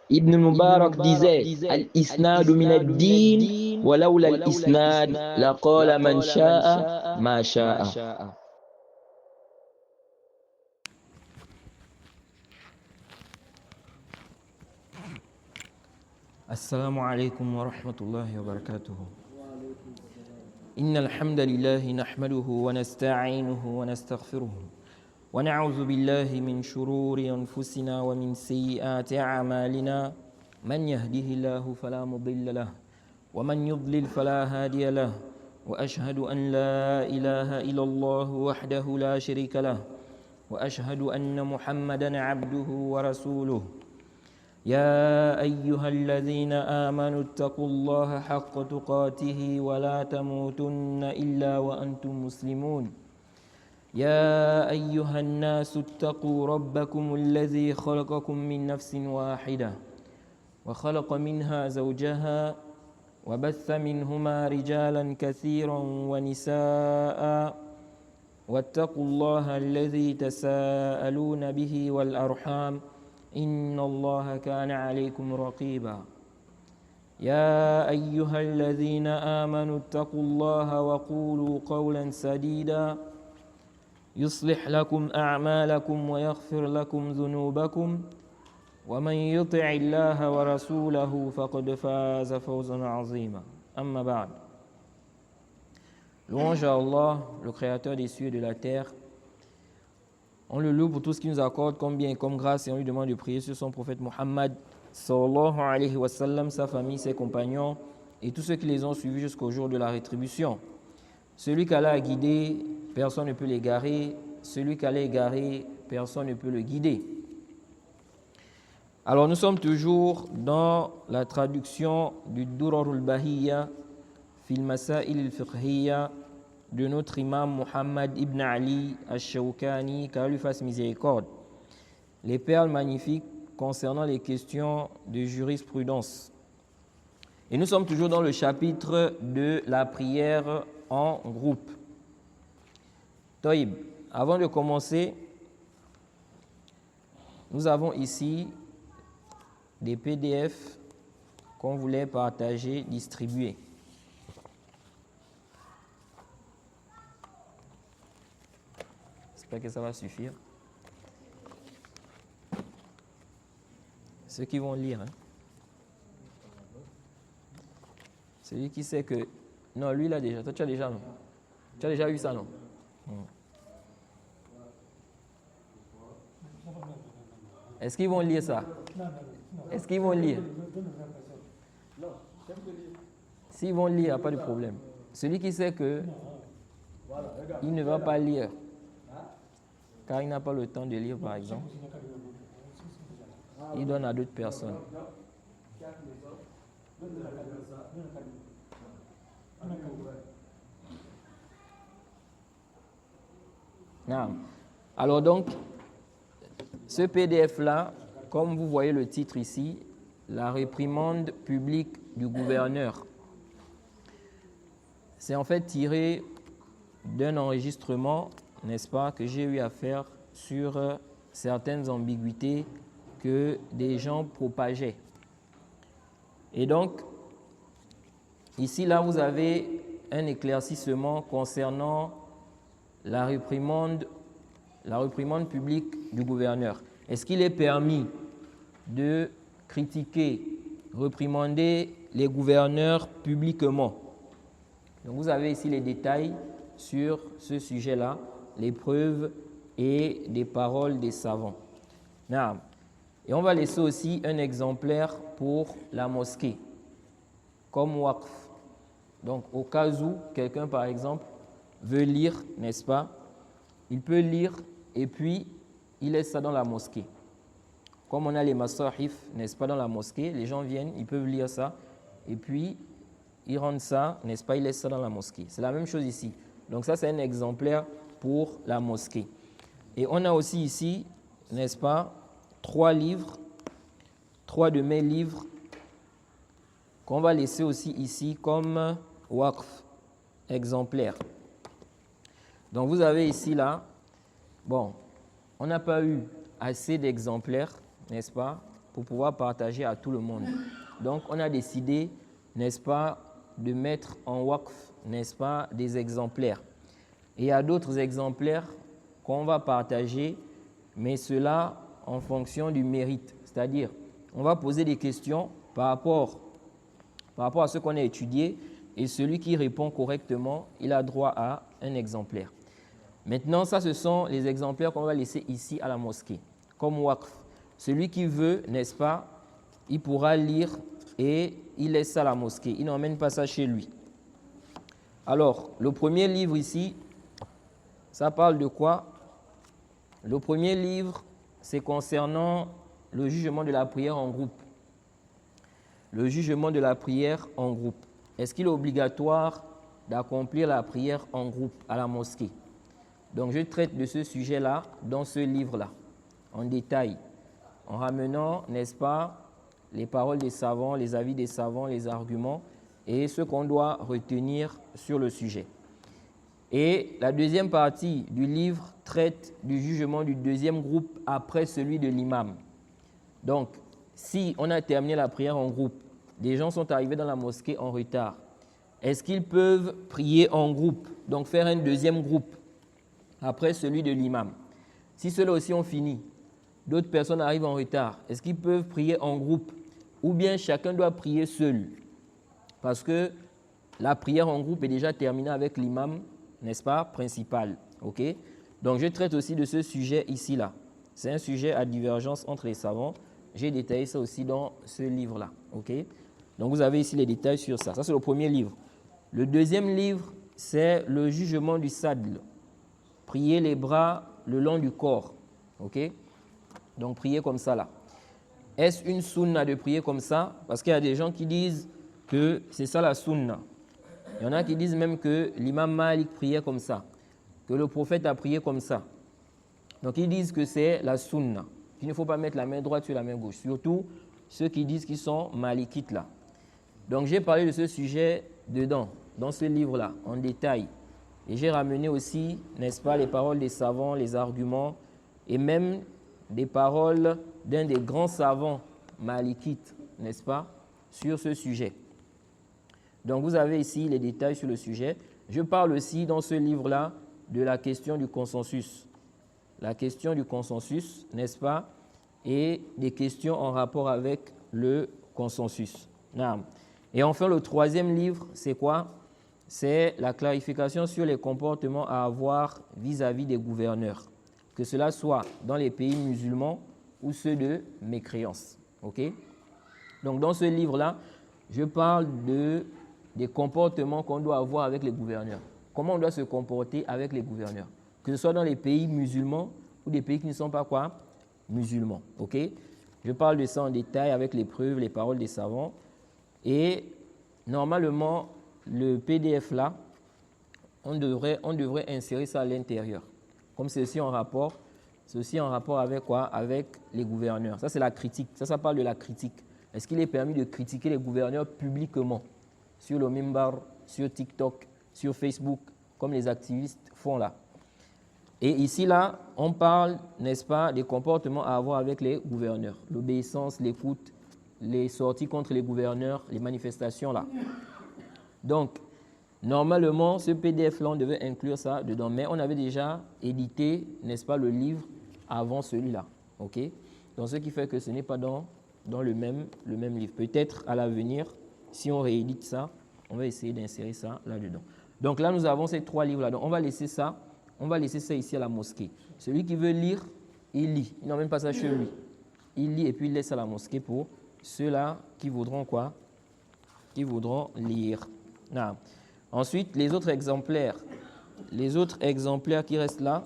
Ibn Mubarak disait Al-Isnadu min ad-din, walawla al-Isnad, laqala man sha'a ma sha'a. السلام عليكم ورحمة الله وبركاته. إن الحمد لله نحمده ونستعينه ونستغفره ونعوذ بالله من شرور أنفسنا ومن سيئات أعمالنا. من يهده الله فلا مضل له ومن يضلل فلا هادي له، وأشهد أن لا إله إلا الله وحده لا شريك له، وأشهد أن محمدا عبده ورسوله. يا أيها الذين آمنوا اتقوا الله حق تقاته ولا تموتن إلا وأنتم مسلمون. يا أيها الناس اتقوا ربكم الذي خلقكم من نفس واحدة وخلق منها زوجها وبث منهما رجالا كثيرا ونساء، واتقوا الله الذي تساءلون به والأرحام إن الله كان عليكم رقيبا. يا أيها الذين آمنوا اتقوا الله وقولوا قولا سديدا يصلح لكم أعمالكم ويغفر لكم ذنوبكم، ومن يطع الله ورسوله فقد فاز فوزا عظيما. أما بعد. Louange à Allah, le créateur des cieux et de la terre. On le loue pour tout ce qu'il nous accorde comme bien et comme grâce, et on lui demande de prier sur son prophète Muhammad sallallahu alayhi wa sallam, sa famille, ses compagnons et tous ceux qui les ont suivis jusqu'au jour de la rétribution. Celui qu'Allah a guidé, personne ne peut l'égarer. Celui qu'Allah a égaré, personne ne peut le guider. Alors nous sommes toujours dans la traduction du Durarul Bahiyya fil Masail al-Fiqhiyya de notre imam Muhammad ibn Ali al-Shawkani, qu'Allah lui fasse miséricorde. Les perles magnifiques concernant les questions de jurisprudence. Et nous sommes toujours dans le chapitre de la prière en groupe. Toïb, avant de commencer, nous avons ici des PDF qu'on voulait partager, distribuer. J'espère que ça va suffire. Ceux qui vont lire. Hein. Celui qui sait que... Non, lui, il a déjà. Toi, tu as déjà, non? Tu as déjà eu ça, non? Est-ce qu'ils vont lire ça? Est-ce qu'ils vont lire? S'ils vont lire, il n'y a pas de problème. Celui qui sait que il ne va pas lire, car il n'a pas le temps de lire, par exemple, il donne à d'autres personnes. Alors donc, ce PDF-là, comme vous voyez le titre ici, la réprimande publique du gouverneur, c'est en fait tiré d'un enregistrement, n'est-ce pas, que j'ai eu à faire sur certaines ambiguïtés que des gens propageaient. Et donc, ici, là, vous avez un éclaircissement concernant la réprimande publique du gouverneur. Est-ce qu'il est permis de critiquer, réprimander les gouverneurs publiquement? Donc, vous avez ici les détails sur ce sujet-là, les preuves et des paroles des savants. Et on va laisser aussi un exemplaire pour la mosquée, comme waqf. Donc, au cas où quelqu'un, par exemple, veut lire, n'est-ce pas, il peut lire et puis il laisse ça dans la mosquée. Comme on a les masahif, n'est-ce pas, dans la mosquée, les gens viennent, ils peuvent lire ça et puis ils rendent ça, n'est-ce pas, ils laissent ça dans la mosquée. C'est la même chose ici. Donc ça, c'est un exemplaire pour la mosquée. Et on a aussi ici, n'est-ce pas, 3 livres, 3 de mes livres qu'on va laisser aussi ici comme waqf, exemplaire. Donc vous avez ici là, bon, on n'a pas eu assez d'exemplaires, n'est-ce pas, pour pouvoir partager à tout le monde. Donc, on a décidé, n'est-ce pas, de mettre en waqf, n'est-ce pas, des exemplaires. Et il y a d'autres exemplaires qu'on va partager, mais cela en fonction du mérite. C'est-à-dire, on va poser des questions par rapport à ce qu'on a étudié, et celui qui répond correctement, il a droit à un exemplaire. Maintenant, ça, ce sont les exemplaires qu'on va laisser ici à la mosquée, comme waqf. Celui qui veut, n'est-ce pas, il pourra lire et il laisse ça à la mosquée. Il n'emmène pas ça chez lui. Alors, le premier livre ici, ça parle de quoi? Le premier livre, c'est concernant le jugement de la prière en groupe. Le jugement de la prière en groupe. Est-ce qu'il est obligatoire d'accomplir la prière en groupe à la mosquée? Donc, je traite de ce sujet-là dans ce livre-là, en détail, en ramenant, n'est-ce pas, les paroles des savants, les avis des savants, les arguments et ce qu'on doit retenir sur le sujet. Et la deuxième partie du livre traite du jugement du deuxième groupe après celui de l'imam. Donc, si on a terminé la prière en groupe, des gens sont arrivés dans la mosquée en retard, est-ce qu'ils peuvent prier en groupe, donc faire un deuxième groupe après celui de l'imam? Si ceux-là aussi ont fini, d'autres personnes arrivent en retard, est-ce qu'ils peuvent prier en groupe ou bien chacun doit prier seul? Parce que la prière en groupe est déjà terminée avec l'imam, n'est-ce pas, principal. Ok? Donc, je traite aussi de ce sujet ici-là. C'est un sujet à divergence entre les savants. J'ai détaillé ça aussi dans ce livre-là. Ok? Donc, vous avez ici les détails sur ça. Ça, c'est le premier livre. Le deuxième livre, c'est le jugement du sadl. Prier les bras le long du corps. Ok? Donc, prier comme ça, là. Est-ce une sunna de prier comme ça? Parce qu'il y a des gens qui disent que c'est ça la sunna. Il y en a qui disent même que l'imam Malik priait comme ça, que le prophète a prié comme ça. Donc, ils disent que c'est la sunna, qu'il ne faut pas mettre la main droite sur la main gauche, surtout ceux qui disent qu'ils sont malikites là. Donc, j'ai parlé de ce sujet dedans, dans ce livre-là, en détail. Et j'ai ramené aussi, n'est-ce pas, les paroles des savants, les arguments, et même des paroles d'un des grands savants malikites, n'est-ce pas, sur ce sujet. Donc, vous avez ici les détails sur le sujet. Je parle aussi dans ce livre-là de la question du consensus. La question du consensus, n'est-ce pas, et des questions en rapport avec le consensus. Et enfin, le troisième livre, c'est quoi? C'est la clarification sur les comportements à avoir vis-à-vis des gouverneurs, que cela soit dans les pays musulmans ou ceux de mécréance. Ok? Donc, dans ce livre-là, je parle des comportements qu'on doit avoir avec les gouverneurs. Comment on doit se comporter avec les gouverneurs, que ce soit dans les pays musulmans ou des pays qui ne sont pas quoi? Musulmans. Ok? Je parle de ça en détail avec les preuves, les paroles des savants. Et normalement, le PDF là, on devrait insérer ça à l'intérieur. Comme c'est aussi en rapport avec quoi? Avec les gouverneurs. Ça, c'est la critique. Ça parle de la critique. Est-ce qu'il est permis de critiquer les gouverneurs publiquement sur le Mimbar, sur TikTok, sur Facebook, comme les activistes font là? Et ici, là, on parle, n'est-ce pas, des comportements à avoir avec les gouverneurs. L'obéissance, l'écoute, les sorties contre les gouverneurs, les manifestations là. Donc, normalement, ce PDF-là, on devait inclure ça dedans. Mais on avait déjà édité, n'est-ce pas, le livre avant celui-là. Ok? Donc, ce qui fait que ce n'est pas dans le même livre. Peut-être à l'avenir, si on réédite ça, on va essayer d'insérer ça là-dedans. Donc là, nous avons ces trois livres-là. Donc, on va laisser ça ici à la mosquée. Celui qui veut lire, il lit. Il n'emmène pas ça chez lui. Il lit et puis il laisse à la mosquée pour ceux-là qui voudront quoi? Qui voudront lire. Non. Ensuite, les autres exemplaires qui restent là,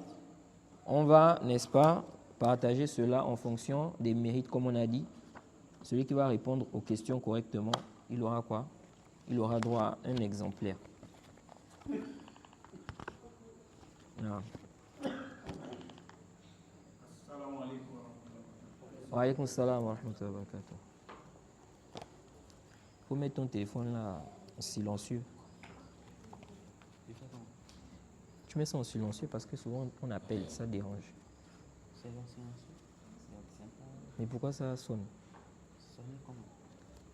on va, n'est-ce pas, partager cela en fonction des mérites, comme on a dit. Celui qui va répondre aux questions correctement, il aura quoi? Il aura droit à un exemplaire. Non. Wa alaykoum salam wa rahmatullahi wa barakatuh. Faut mettre ton téléphone là en silencieux. Tu mets ça en silencieux parce que souvent on appelle, ça dérange. Mais pourquoi ça sonne?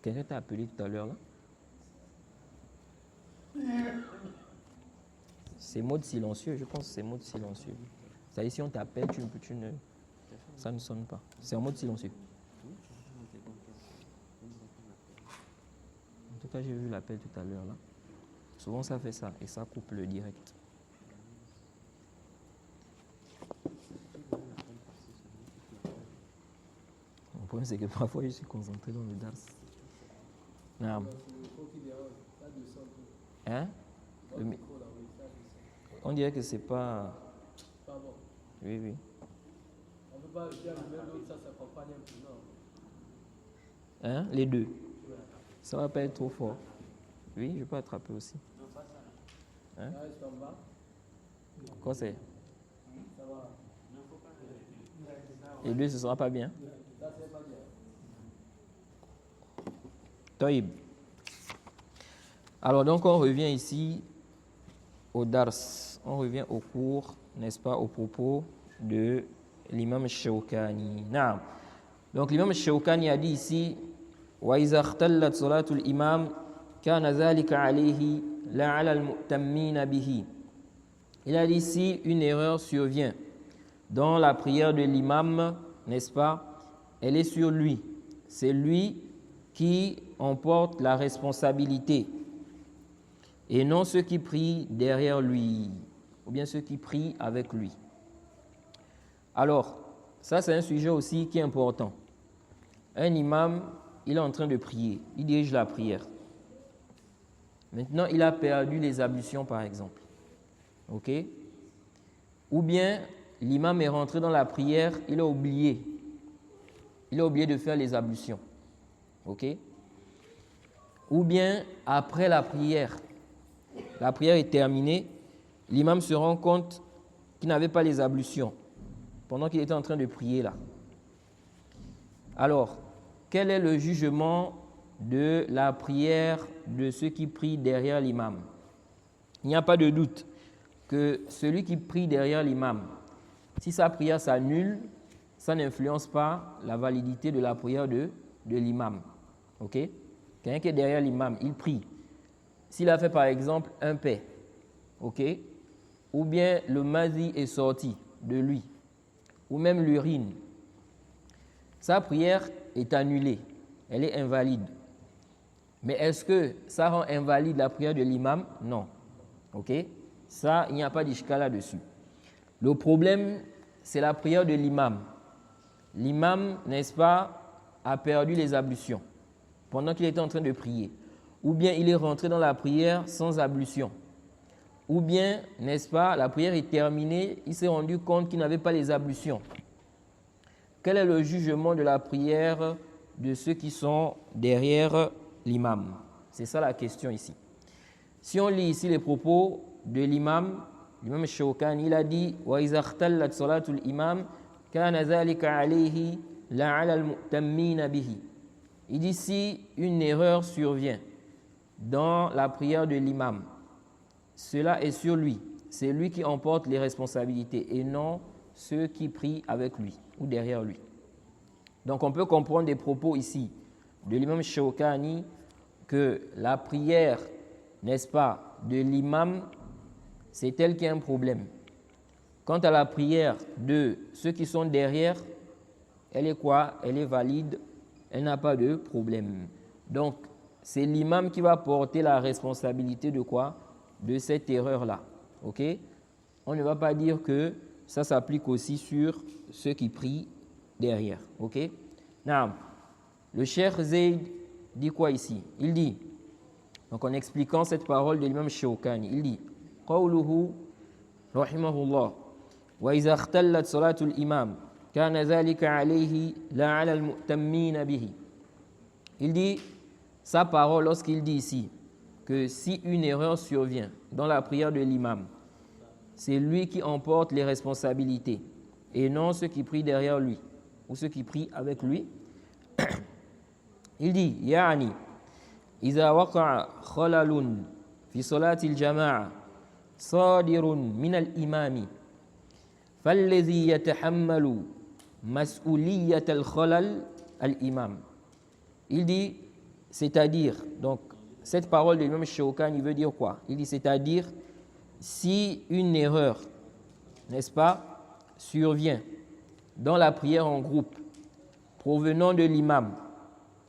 Quelqu'un t'a appelé tout à l'heure là? C'est mode silencieux, je pense que c'est mode silencieux. Ça y est, si on t'appelle, ça ne sonne pas. C'est en mode silencieux. En tout cas, j'ai vu l'appel tout à l'heure là. Souvent, ça fait ça et ça coupe le direct. Le problème, c'est que parfois, je suis concentré dans le dars. Non. Hein? On dirait que c'est pas... Oui, oui. On ne peut pas dire le même l'autre, ça s'accompagne un peu, non? Hein? Les deux. Ça va pas être trop fort. Oui, je peux attraper aussi. Hein? Quoi c'est? Les deux, ce ne sera pas bien. Taïb. Alors donc on revient ici au dars. On revient au cours, n'est-ce pas, au propos de l'imam Shawkani. Naam. Donc l'imam Shawkani a dit ici وَإِذَا اخْتَلَّتْ صَلَاةُ الْإِمَامِ كَانَ ذَلِكَ عَلَيْهِ لَا عَلَى الْمُؤْتَمِّينَ بِهِ. Il a dit ici une erreur survient dans la prière de l'imam, n'est-ce pas? Elle est sur lui. C'est lui qui emporte la responsabilité et non ceux qui prient derrière lui ou bien ceux qui prient avec lui. Alors, ça c'est un sujet aussi qui est important. Un imam, il est en train de prier, il dirige la prière. Maintenant, il a perdu les ablutions par exemple. OK? Ou bien l'imam est rentré dans la prière, il a oublié de faire les ablutions. OK? Ou bien après la prière est terminée, l'imam se rend compte qu'il n'avait pas les ablutions pendant qu'il était en train de prier là. Alors, quel est le jugement de la prière de ceux qui prient derrière l'imam? Il n'y a pas de doute que celui qui prie derrière l'imam, si sa prière s'annule, ça n'influence pas la validité de la prière de l'imam. OK? Quelqu'un qui est derrière l'imam, il prie. S'il a fait par exemple un paix, OK? Ou bien le mazi est sorti de lui, ou même l'urine, sa prière est annulée, elle est invalide. Mais est-ce que ça rend invalide la prière de l'imam? Non. OK? Ça, il n'y a pas d'ishka là-dessus. Le problème, c'est la prière de l'imam. L'imam, n'est-ce pas, a perdu les ablutions pendant qu'il était en train de prier. Ou bien il est rentré dans la prière sans ablution. Ou bien, n'est-ce pas, la prière est terminée, il s'est rendu compte qu'il n'avait pas les ablutions. Quel est le jugement de la prière de ceux qui sont derrière l'imam? C'est ça la question ici. Si on lit ici les propos de l'imam Shawkani, il a dit وَإِذَا اخْتَلَّتْ صَلَاةُ الْإِمَامِ كَانَ ذَلِكَ عَلَيْهِ لَا عَلَى الْمُؤْتَمِّينَ بِهِ. Il dit si une erreur survient dans la prière de l'imam, cela est sur lui. C'est lui qui emporte les responsabilités et non ceux qui prient avec lui ou derrière lui. Donc on peut comprendre des propos ici de l'imam Shawkani que la prière, n'est-ce pas, de l'imam, c'est elle qui a un problème. Quant à la prière de ceux qui sont derrière, elle est quoi? Elle est valide, elle n'a pas de problème. Donc, c'est l'imam qui va porter la responsabilité de quoi? De cette erreur-là. OK? On ne va pas dire que ça s'applique aussi sur ceux qui prient derrière. OK? Now, le Cheikh Zayd dit quoi ici? Il dit, donc en expliquant cette parole de l'imam Shawkani, il dit قوله رحمه الله وإذا اختلت صلاة الإمام كان ذلك عليه لا على المؤتمين به. Il dit sa parole lorsqu'il dit ici que si une erreur survient dans la prière de l'imam, c'est lui qui emporte les responsabilités et non ceux qui prient derrière lui ou ceux qui prient avec lui. Il dit يعني إذا وقع خلل في صلاة الجماعة صادر من الإمام فالذي يتحمل مسؤولية الخلل الإمام. Il dit c'est-à-dire, donc, cette parole de l'imam Shawkani, il veut dire quoi? Il dit, c'est-à-dire, si une erreur, n'est-ce pas, survient dans la prière en groupe, provenant de l'imam,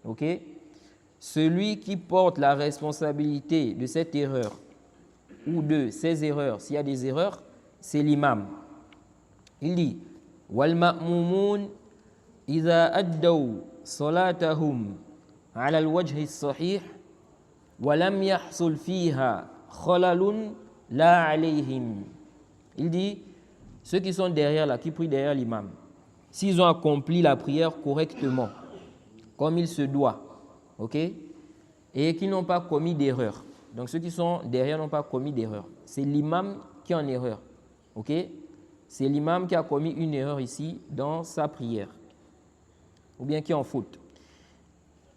ok? Celui qui porte la responsabilité de cette erreur ou de ces erreurs, s'il y a des erreurs, c'est l'imam. Il dit wal ma'mumun idha addaw salatahum ala al-wajh as-sahih wa lam yahsul fiha khalalun la alayhim. Il dit ceux qui sont derrière là, qui prient derrière l'imam, s'ils ont accompli la prière correctement, comme il se doit, ok, et qui n'ont pas commis d'erreur. Donc ceux qui sont derrière n'ont pas commis d'erreur. C'est l'imam qui est en erreur, ok. C'est l'imam qui a commis une erreur ici dans sa prière, ou bien qui est en faute.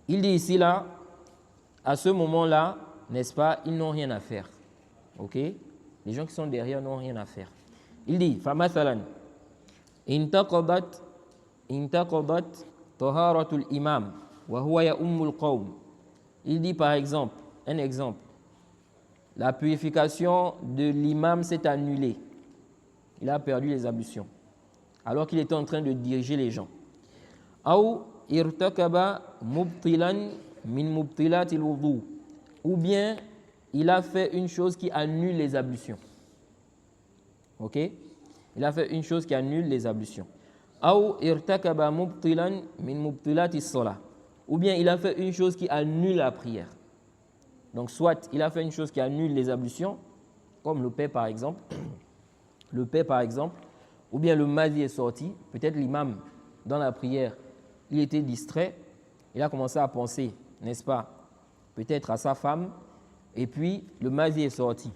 Il dit ici là, à ce moment-là, n'est-ce pas, ils n'ont rien à faire, ok. Les gens qui sont derrière n'ont rien à faire. Il dit, فَمَثَلًا إِنْتَقَضَتْ طَهَارَةُ الْإِمَامِ وَهُوَ يَؤُمُّ الْقَوْمِ. Il dit par exemple, un exemple, la purification de l'imam s'est annulée. Il a perdu les ablutions, alors qu'il était en train de diriger les gens. أَوْ إِرْتَكَبَ مُبْطِلًا مِنْ مُبْطِلَاتِ الْوُضُوءِ. Ou bien, il a fait une chose qui annule les ablutions. Ok? Il a fait une chose qui annule les ablutions. Ou bien il a fait une chose qui annule la prière. Donc soit il a fait une chose qui annule les ablutions, comme le paix par exemple, ou bien le mazi est sorti, peut-être l'imam dans la prière, il était distrait, il a commencé à penser, n'est-ce pas, peut-être à sa femme, et puis le mazi est sorti.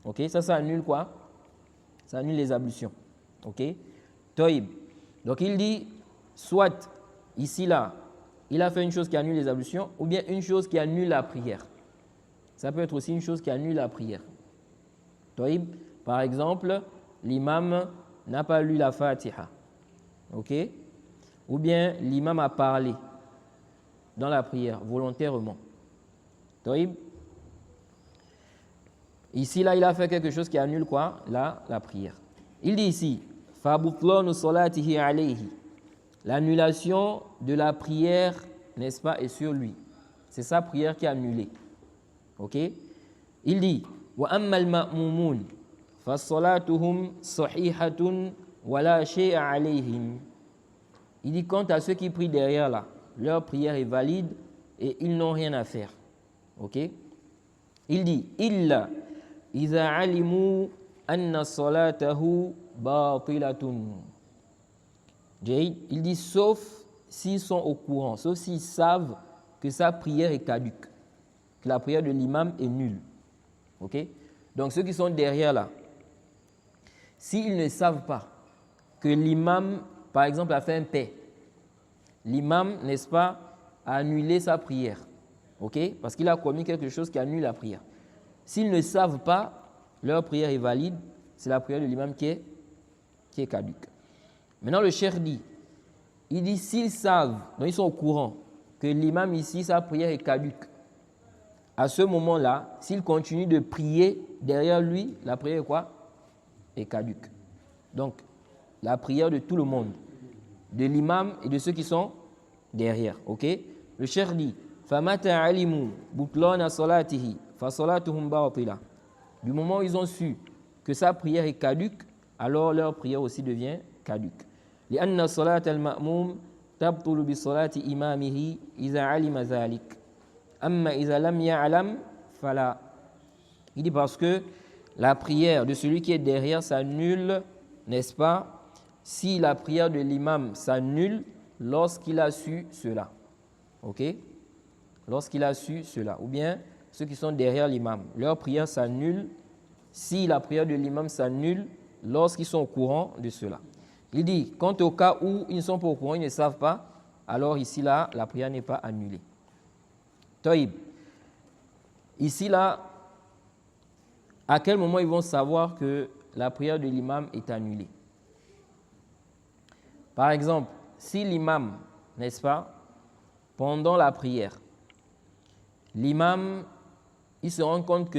Ok? Ça annule quoi? Ça annule les ablutions. Ok? Toïb. Donc il dit, soit ici là, il a fait une chose qui annule les ablutions, ou bien une chose qui annule la prière. Ça peut être aussi une chose qui annule la prière. Toïb. Par exemple, l'imam n'a pas lu la Fatiha. Ok? Ou bien l'imam a parlé dans la prière volontairement. Toïb. Ici, là, il a fait quelque chose qui annule quoi? La prière. Il dit ici, l'annulation de la prière, n'est-ce pas, est sur lui. C'est sa prière qui est annulée. Ok? Il dit, وَأَمَّا الْمَأْمُومُونَ فَصَلَاتُهُمْ صَحِيحَةٌ وَلَا شَيْءَ عَلَيْهِمْ. Il dit, quant à ceux qui prient derrière là, leur prière est valide et ils n'ont rien à faire. Ok? Il dit, إِلَّا إِذَا عَلِمُوا أَنَّ صَلَاتَهُ بَاطِلَةٌ. Il dit, sauf s'ils sont au courant, sauf s'ils savent que sa prière est caduque, que la prière de l'imam est nulle. Ok? Donc ceux qui sont derrière là, s'ils ne savent pas que l'imam, par exemple, a fait un paix, l'imam, n'est-ce pas, a annulé sa prière, ok? Parce qu'il a commis quelque chose qui annule la prière. S'ils ne savent pas, leur prière est valide, c'est la prière de l'imam qui est caduque. Maintenant, le cheikh dit, il dit s'ils savent, donc ils sont au courant que l'imam ici, sa prière est caduque. À ce moment-là, s'il continue de prier derrière lui, la prière est quoi? Est caduque. Donc, la prière de tout le monde, de l'imam et de ceux qui sont derrière. Ok? Le cheikh dit, فَمَتَى عَلِمُوا بُطْلَانَ صَلَاتِهِ فَصَلَاتُهُمْ بَاطِلَةٌ. Du moment où ils ont su que sa prière est caduque, alors leur prière aussi devient caduque. لأن صلاة المأموم تبطل بصلاة إمامه إذا علم ذلك. أما إذا لم يعلم فلا. Il dit parce que la prière de celui qui est derrière s'annule, n'est-ce pas, si la prière de l'imam s'annule lorsqu'il a su cela. Ok? Lorsqu'il a su cela. Ou bien ceux qui sont derrière l'imam, leur prière s'annule si la prière de l'imam s'annule lorsqu'ils sont au courant de cela. Il dit, quant au cas où ils ne sont pas au courant, ils ne savent pas, alors ici, là, la prière n'est pas annulée. Taïb. Ici, là, à quel moment ils vont savoir que la prière de l'imam est annulée? Par exemple, si l'imam, n'est-ce pas, pendant la prière, l'imam, ils se rendent compte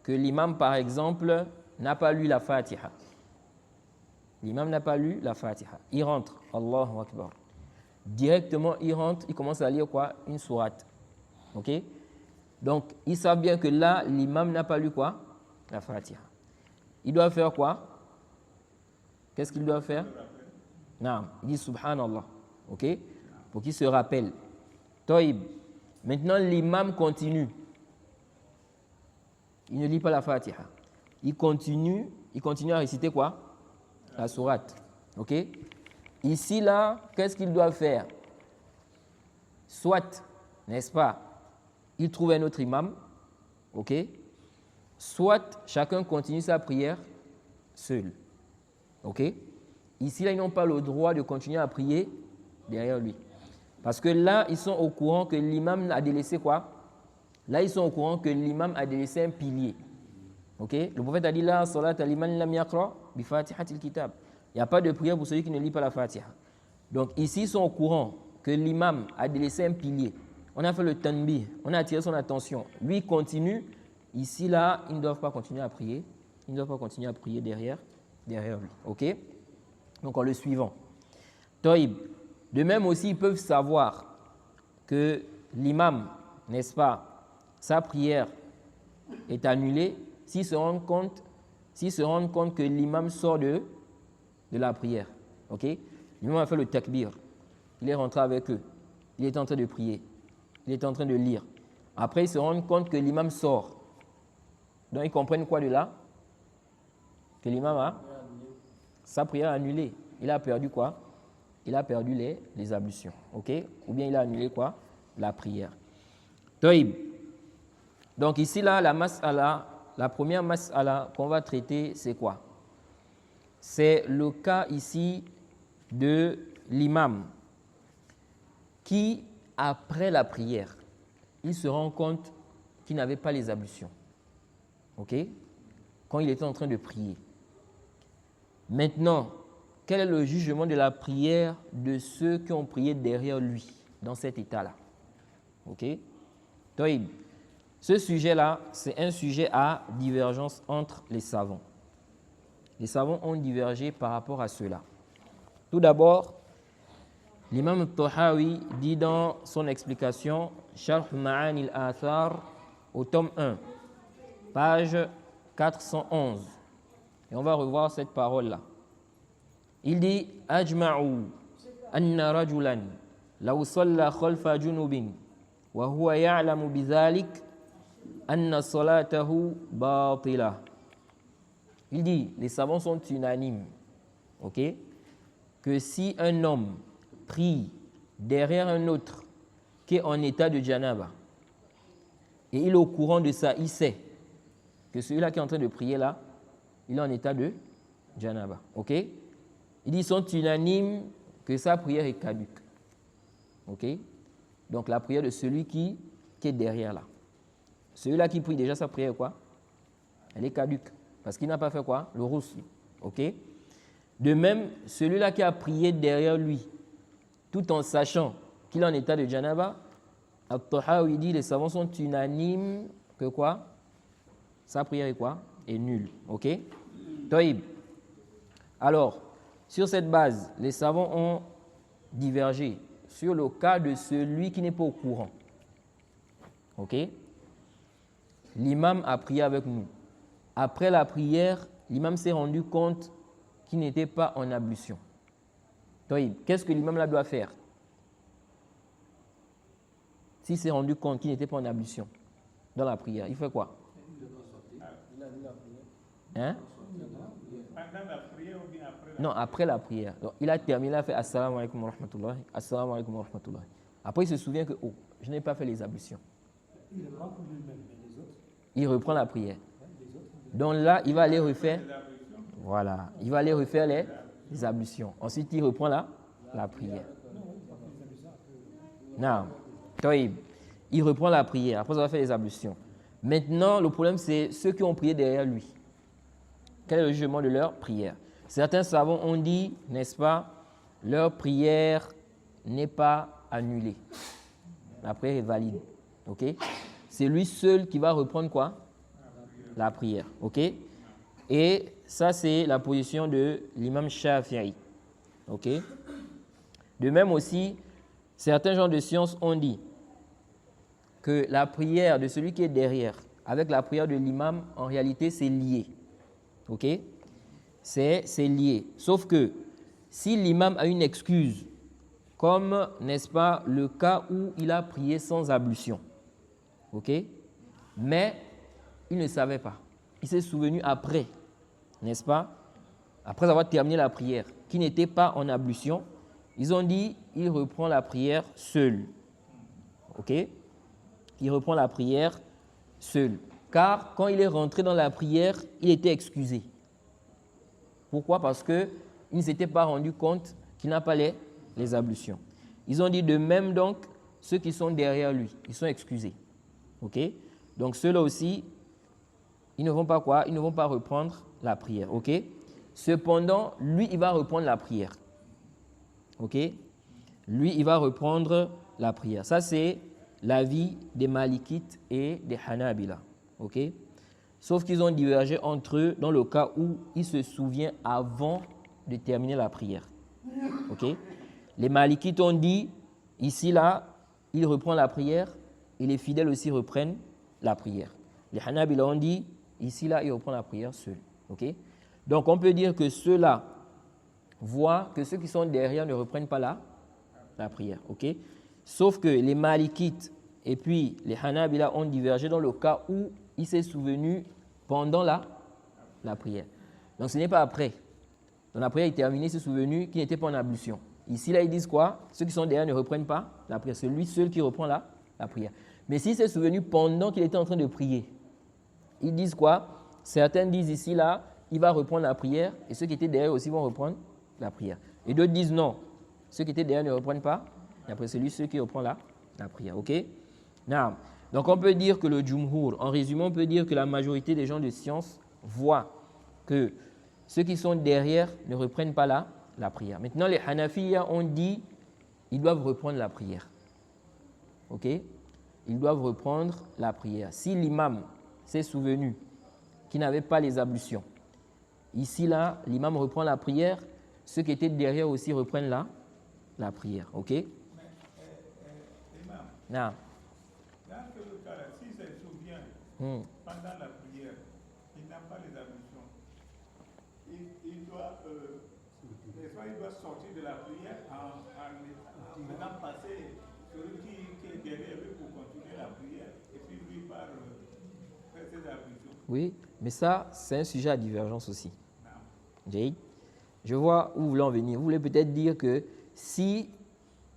que l'imam, par exemple, n'a pas lu la Fatiha. L'imam n'a pas lu la Fatiha. Il rentre, Allahu Akbar. Directement, il rentre, il commence à lire quoi? Une sourate. Ok? Donc, ils savent bien que là, l'imam n'a pas lu quoi? La Fatiha. Il doit faire quoi? Qu'est-ce qu'il doit faire? Non, il dit Subhanallah. Ok? Pour qu'il se rappelle. Toïb. Maintenant, l'imam continue. Il ne lit pas la Fatiha. Il continue à réciter quoi? La sourate. Ok? Ici, là, qu'est-ce qu'il doit faire? Soit, n'est-ce pas, il trouve un autre imam, ok? Soit chacun continue sa prière seul, ok? Ici, là, ils n'ont pas le droit de continuer à prier derrière lui. Parce que là, ils sont au courant que l'imam a délaissé quoi? Là, ils sont au courant que l'imam a délaissé un pilier. Ok? Le prophète a dit là, salat al-iman lam yaqra bi fatihatil kitab. Il n'y a pas de prière pour celui qui ne lit pas la Fatiha. Donc ici, ils sont au courant que l'imam a délaissé un pilier. On a fait le tanbih, on a attiré son attention. Lui, il continue. Ici, là, ils ne doivent pas continuer à prier. Ils ne doivent pas continuer à prier derrière lui. Ok? Donc en le suivant. Toïb. De même aussi, ils peuvent savoir que l'imam, n'est-ce pas, sa prière est annulée s'ils se rendent compte que l'imam sort de la prière. Ok? L'imam a fait le takbir. Il est rentré avec eux. Il est en train de prier. Il est en train de lire. Après, ils se rendent compte que l'imam sort. Donc, ils comprennent quoi de là? Que l'imam a sa prière annulée. Il a perdu quoi? Il a perdu les ablutions. Ok? Ou bien il a annulé quoi? La prière. Toïb. Donc, ici, là, la première mas'ala qu'on va traiter, c'est quoi? C'est le cas ici de l'imam qui, après la prière, il se rend compte qu'il n'avait pas les ablutions. Ok? Quand il était en train de prier. Maintenant, quel est le jugement de la prière de ceux qui ont prié derrière lui, dans cet état-là? Ok? Donc, ce sujet-là, c'est un sujet à divergence entre les savants. Les savants ont divergé par rapport à cela. Tout d'abord, l'imam al-Tahawi dit dans son explication, Sharh Ma'ani al-Athar, au tome 1, page 411. Et on va revoir cette parole-là. Il dit, Ajma'u anna rajulan law salla khalfa junubin wa huwa ya'lamu bidhalik anna salatahu batila. Il dit, les savants sont unanimes, ok, que si un homme prie derrière un autre qui est en état de janaba, et il est au courant de ça, il sait que celui-là qui est en train de prier là, il est en état de janaba, ok? Il dit, ils sont unanimes que sa prière est caduque, ok? Donc la prière de celui qui est derrière là. Celui-là qui prie déjà, sa prière est quoi? Elle est caduque. Parce qu'il n'a pas fait quoi? Le roussel. Ok? De même, celui-là qui a prié derrière lui, tout en sachant qu'il est en état de janaba, At-Tahawi dit, les savants sont unanimes que quoi? Sa prière est quoi? Est nulle. Ok? Toïb. Alors, sur cette base, les savants ont divergé sur le cas de celui qui n'est pas au courant. Ok? L'imam a prié avec nous. Après la prière, l'imam s'est rendu compte qu'il n'était pas en ablution. Qu'est-ce que l'imam là doit faire? S'il s'est rendu compte qu'il n'était pas en ablution dans la prière, il fait quoi? Hein? Non, après la prière. Donc, il a terminé, il a fait Assalamu alaikum wa rahmatullahi, Assalamu alaikum wa rahmatullahi. Après, il se souvient que, oh, je n'ai pas fait les ablutions. Il reprend la prière. Donc là, il va aller refaire, voilà, il va aller refaire les ablutions. Ensuite, il reprend la prière. Non, il reprend la prière. Après, il va faire les ablutions. Maintenant, le problème, c'est ceux qui ont prié derrière lui. Quel est le jugement de leur prière? Certains savants ont dit, n'est-ce pas, leur prière n'est pas annulée. La prière est valide. Ok? C'est lui seul qui va reprendre quoi? La prière. Ok? Et ça, c'est la position de l'imam Shafi'i. Ok? De même aussi, certains gens de science ont dit que la prière de celui qui est derrière avec la prière de l'imam, en réalité, c'est lié. Ok? C'est lié. Sauf que si l'imam a une excuse, comme, n'est-ce pas, le cas où il a prié sans ablution, ok? Mais il ne savait pas. Il s'est souvenu après, n'est-ce pas? Après avoir terminé la prière, qui n'était pas en ablution, ils ont dit, il reprend la prière seul. Ok? Il reprend la prière seul. Car quand il est rentré dans la prière, il était excusé. Pourquoi? Parce qu'il ne s'était pas rendu compte qu'il n'a pas les ablutions. Ils ont dit de même donc, ceux qui sont derrière lui, ils sont excusés. Ok? Donc ceux-là aussi, ils ne vont pas quoi? Ils ne vont pas reprendre la prière. Ok? Cependant, lui, il va reprendre la prière. Ok? Lui, il va reprendre la prière. Ça, c'est l'avis des Malikites et des Hanabila. Ok? Sauf qu'ils ont divergé entre eux dans le cas où il se souvient avant de terminer la prière. Ok? Les Malikites ont dit, ici, là, il reprend la prière et les fidèles aussi reprennent la prière. Les Hanabila ont dit, ici, là, il reprend la prière seul. Ok? Donc, on peut dire que ceux-là voient que ceux qui sont derrière ne reprennent pas la prière. Ok? Sauf que les Malikites et puis les Hanabila ont divergé dans le cas où il s'est souvenu pendant la prière. Donc, ce n'est pas après. Dans la prière est terminée, il s'est souvenu qu'il n'était pas en ablution. Ici, là, ils disent quoi? Ceux qui sont derrière ne reprennent pas la prière. C'est lui seul qui reprend la prière. Mais s'il s'est souvenu pendant qu'il était en train de prier, ils disent quoi? Certains disent ici, là, il va reprendre la prière et ceux qui étaient derrière aussi vont reprendre la prière. Et d'autres disent non. Ceux qui étaient derrière ne reprennent pas. Et après, c'est lui seul qui reprend la prière. OK? Non. Donc, on peut dire que le Jumhur, en résumé, on peut dire que la majorité des gens de science voient que ceux qui sont derrière ne reprennent pas la prière. Maintenant, les Hanafiya ont dit ils doivent reprendre la prière. Ok? Ils doivent reprendre la prière. Si l'imam s'est souvenu qu'il n'avait pas les ablutions, ici, là, l'imam reprend la prière, ceux qui étaient derrière aussi reprennent la prière. Ok? Imam, Non. dans ce cas-là, s'il se souvient pendant la prière, il n'a pas les ablutions, il doit sortir de la prière en faisant passer celui qui est derrière lui pour continuer la prière, et puis lui part faire ses ablutions. Oui, mais ça, c'est un sujet à divergence aussi. Jay, je vois où vous voulez en venir. Vous voulez peut-être dire que si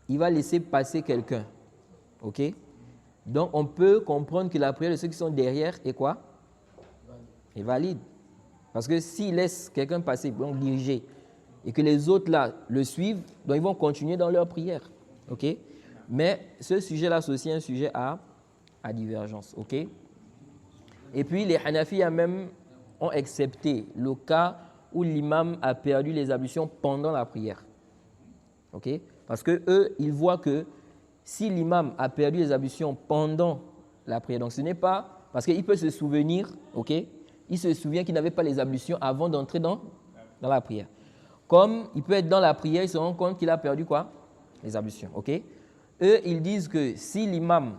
il va laisser passer quelqu'un, ok? Donc, on peut comprendre que la prière de ceux qui sont derrière est quoi? Est valide. Parce que s'il laisse quelqu'un passer, donc diriger, et que les autres là le suivent, donc ils vont continuer dans leur prière. Ok? Mais ce sujet-là, c'est aussi un sujet à divergence. Ok? Et puis les Hanafiya même ont accepté le cas où l'imam a perdu les ablutions pendant la prière. Ok? Parce que eux, ils voient que si l'imam a perdu les ablutions pendant la prière, donc ce n'est pas parce qu'il peut se souvenir, ok? Il se souvient qu'il n'avait pas les ablutions avant d'entrer dans la prière. Comme il peut être dans la prière, il se rend compte qu'il a perdu quoi? Les ablutions. Ok? Eux, ils disent que si l'imam,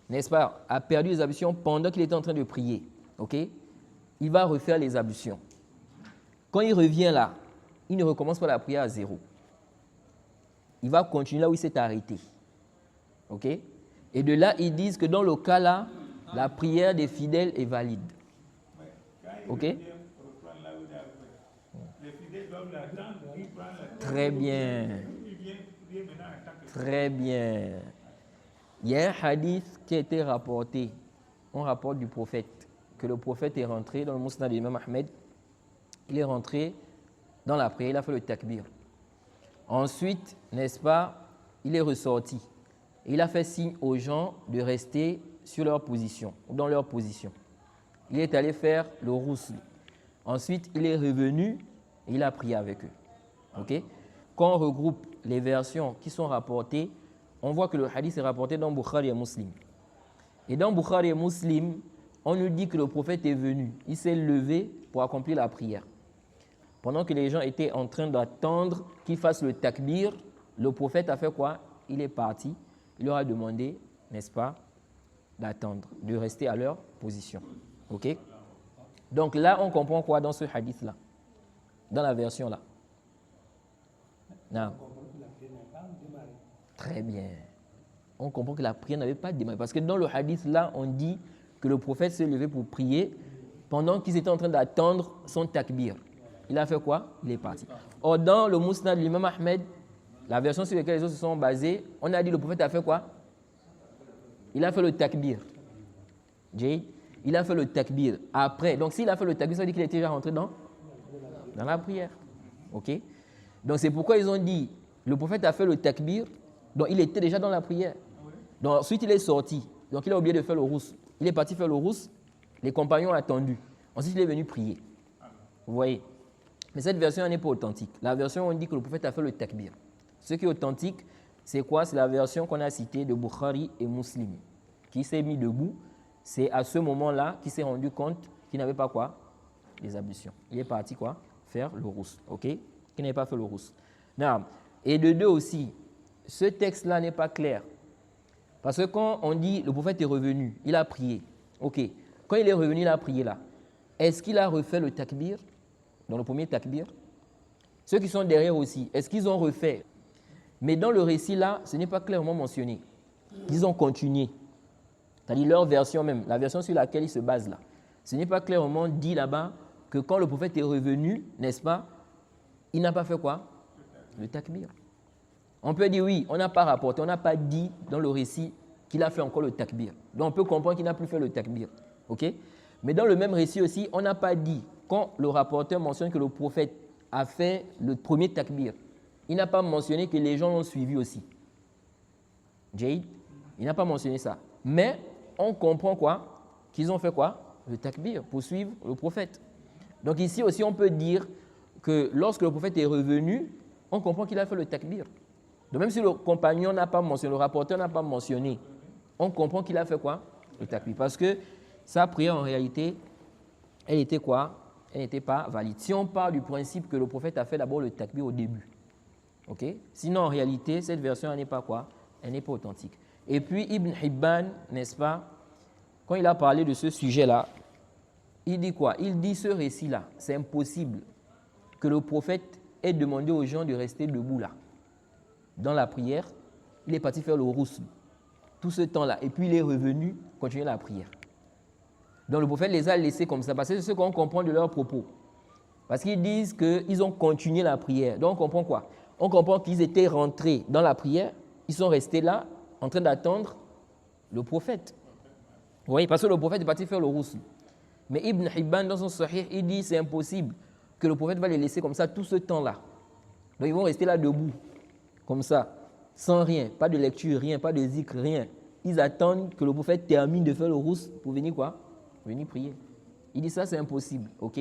n'est-ce pas, a perdu les ablutions pendant qu'il était en train de prier, ok? Il va refaire les ablutions. Quand il revient là, il ne recommence pas la prière à zéro. Il va continuer là où il s'est arrêté. Ok? Et de là, ils disent que dans le cas là, la prière des fidèles est valide. Ok? Très bien. Très bien. Il y a un hadith qui a été rapporté, un rapport du prophète, que le prophète est rentré dans le Musnad d'Imam Ahmed. Il est rentré dans la prière, il a fait le takbir. Ensuite, n'est-ce pas, il est ressorti. Il a fait signe aux gens de rester sur leur position, dans leur position. Il est allé faire le rousl. Ensuite, il est revenu et il a prié avec eux. Ok? Quand on regroupe les versions qui sont rapportées, on voit que le hadith est rapporté dans Bukhari et Muslim. Et dans Bukhari et Muslim, on nous dit que le prophète est venu. Il s'est levé pour accomplir la prière. Pendant que les gens étaient en train d'attendre qu'il fasse le takbir, le prophète a fait quoi? Il est parti. Il leur a demandé, n'est-ce pas, d'attendre, de rester à leur position. OK? Donc là, on comprend quoi dans ce hadith-là? Dans la version-là? Non. Très bien. On comprend que la prière n'avait pas démarré. Parce que dans le hadith-là, on dit que le prophète s'est levé pour prier pendant qu'ils étaient en train d'attendre son takbir. Il a fait quoi? Il est parti. Or, dans le Musnad de l'imam Ahmed, la version sur laquelle les autres se sont basés, on a dit le prophète a fait quoi? Il a fait le takbir. Jay, il a fait le takbir. Après, donc s'il a fait le takbir, ça veut dire qu'il était déjà rentré dans la prière. OK? Donc c'est pourquoi ils ont dit, le prophète a fait le takbir, donc il était déjà dans la prière. Donc ensuite il est sorti, donc il a oublié de faire le rousse. Il est parti faire le rousse, les compagnons ont attendu. Ensuite il est venu prier. Vous voyez? Mais cette version n'est pas authentique. La version où on dit que le prophète a fait le takbir. Ce qui est authentique, c'est quoi? C'est la version qu'on a citée de Bukhari et Muslim, qui s'est mis debout. C'est à ce moment-là qu'il s'est rendu compte qu'il n'avait pas quoi? Les ablutions. Il est parti quoi? Faire le rousse. OK? Qu'il n'avait pas fait le rousse. Non. Et de deux aussi, ce texte-là n'est pas clair. Parce que quand on dit le prophète est revenu, il a prié. OK. Quand il est revenu, il a prié là. Est-ce qu'il a refait le takbir? Dans le premier takbir? Ceux qui sont derrière aussi, est-ce qu'ils ont refait? Mais dans le récit là, ce n'est pas clairement mentionné. Ils ont continué. C'est-à-dire leur version même, la version sur laquelle ils se basent là. Ce n'est pas clairement dit là-bas que quand le prophète est revenu, n'est-ce pas, il n'a pas fait quoi? Le takbir. On peut dire oui, on n'a pas rapporté, on n'a pas dit dans le récit qu'il a fait encore le takbir. Donc on peut comprendre qu'il n'a plus fait le takbir. OK? Mais dans le même récit aussi, on n'a pas dit, quand le rapporteur mentionne que le prophète a fait le premier takbir, il n'a pas mentionné que les gens l'ont suivi aussi. Jade, il n'a pas mentionné ça. Mais on comprend quoi? Qu'ils ont fait quoi? Le takbir pour suivre le prophète. Donc ici aussi, on peut dire que lorsque le prophète est revenu, on comprend qu'il a fait le takbir. Donc même si le compagnon n'a pas mentionné, le rapporteur n'a pas mentionné, on comprend qu'il a fait quoi? Le takbir. Parce que sa prière, en réalité, elle était quoi? Elle n'était pas valide. Si on part du principe que le prophète a fait d'abord le takbir au début. OK? Sinon, en réalité, cette version, elle n'est pas quoi? Elle n'est pas authentique. Et puis, Ibn Hibban, n'est-ce pas, quand il a parlé de ce sujet-là, il dit quoi? Il dit ce récit-là, c'est impossible que le prophète ait demandé aux gens de rester debout là. Dans la prière, il est parti faire le rousl tout ce temps-là. Et puis, il est revenu continuer la prière. Donc, le prophète les a laissés comme ça, parce que c'est ce qu'on comprend de leurs propos. Parce qu'ils disent qu'ils ont continué la prière. Donc, on comprend quoi? On comprend qu'ils étaient rentrés dans la prière, ils sont restés là, en train d'attendre le prophète. Vous voyez, parce que le prophète est parti faire le rousl. Mais Ibn Hibban, dans son Sahih, il dit c'est impossible que le prophète va les laisser comme ça tout ce temps-là. Donc, ils vont rester là debout, comme ça, sans rien, pas de lecture, rien, pas de zikr, rien. Ils attendent que le prophète termine de faire le rousl pour venir quoi? Venir prier. Il dit ça, c'est impossible, ok?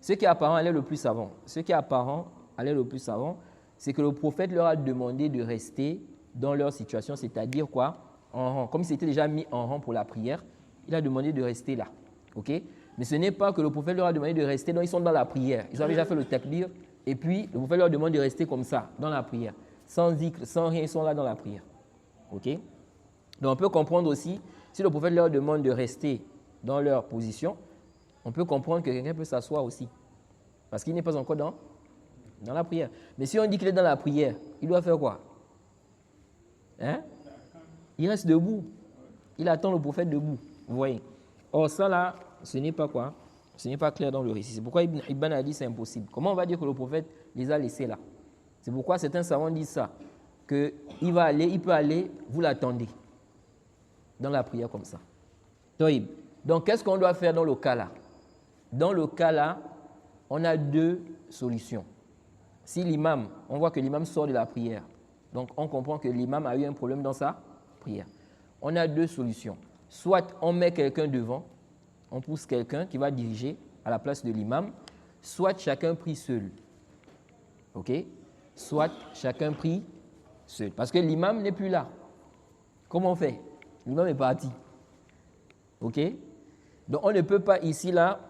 Ce qui est apparent, elle est le plus savant. Ce qui est apparent, elle est le plus savant, c'est que le prophète leur a demandé de rester dans leur situation, c'est-à-dire quoi? En rang. Comme ils s'étaient déjà mis en rang pour la prière, il a demandé de rester là, ok? Mais ce n'est pas que le prophète leur a demandé de rester, donc ils sont dans la prière. Ils ont déjà fait le takbir, et puis le prophète leur demande de rester comme ça, dans la prière. Sans zikr, sans rien, ils sont là dans la prière, ok? Donc on peut comprendre aussi, si le prophète leur demande de rester dans leur position, on peut comprendre que quelqu'un peut s'asseoir aussi. Parce qu'il n'est pas encore dans la prière. Mais si on dit qu'il est dans la prière, il doit faire quoi? Hein? Il reste debout. Il attend le prophète debout. Vous voyez? Or ça là, ce n'est pas quoi? Ce n'est pas clair dans le récit. C'est pourquoi Ibn Hibban a dit c'est impossible. Comment on va dire que le prophète les a laissés là? C'est pourquoi certains savants disent ça. Qu'il va aller, il peut aller, vous l'attendez. Dans la prière comme ça. Donc, qu'est-ce qu'on doit faire dans le cas là? Dans le cas là, on a deux solutions. Si l'imam, on voit que l'imam sort de la prière, donc on comprend que l'imam a eu un problème dans sa prière. On a deux solutions. Soit on met quelqu'un devant, on pousse quelqu'un qui va diriger à la place de l'imam, soit chacun prie seul. OK? Soit chacun prie seul. Parce que l'imam n'est plus là. Comment on fait? L'imam est parti. OK? Donc on ne peut pas ici, là,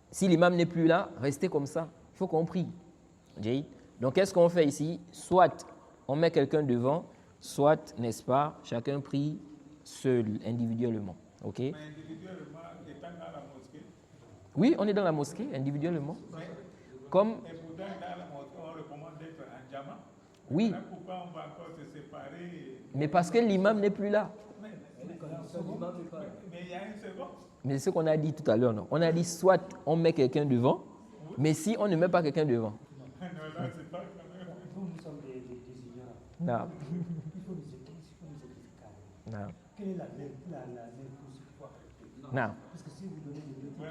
si l'imam n'est plus là, rester comme ça. Il faut qu'on prie. Donc qu'est-ce qu'on fait ici? Soit on met quelqu'un devant, soit, n'est-ce pas, chacun prie seul, individuellement. OK? Mais individuellement, étant dans la mosquée. Oui, on est dans la mosquée, individuellement. Comme, Et pourtant, dans la mosquée, on recommande d'être en jama. oui, Maintenant, pourquoi on va encore se séparer? mais parce que l'imam n'est plus là. Mais il y a une seconde. Mais c'est ce qu'on a dit tout à l'heure, non? On a dit soit on met quelqu'un devant, mais si on ne met pas quelqu'un devant. Non, non, c'est pas quand même. Nous sommes des ignorants. Non. Il faut nous expliquer carrément. Non. Quelle est la règle pour ce qu'il faut arrêter? Non. Parce que si vous donnez des leçons,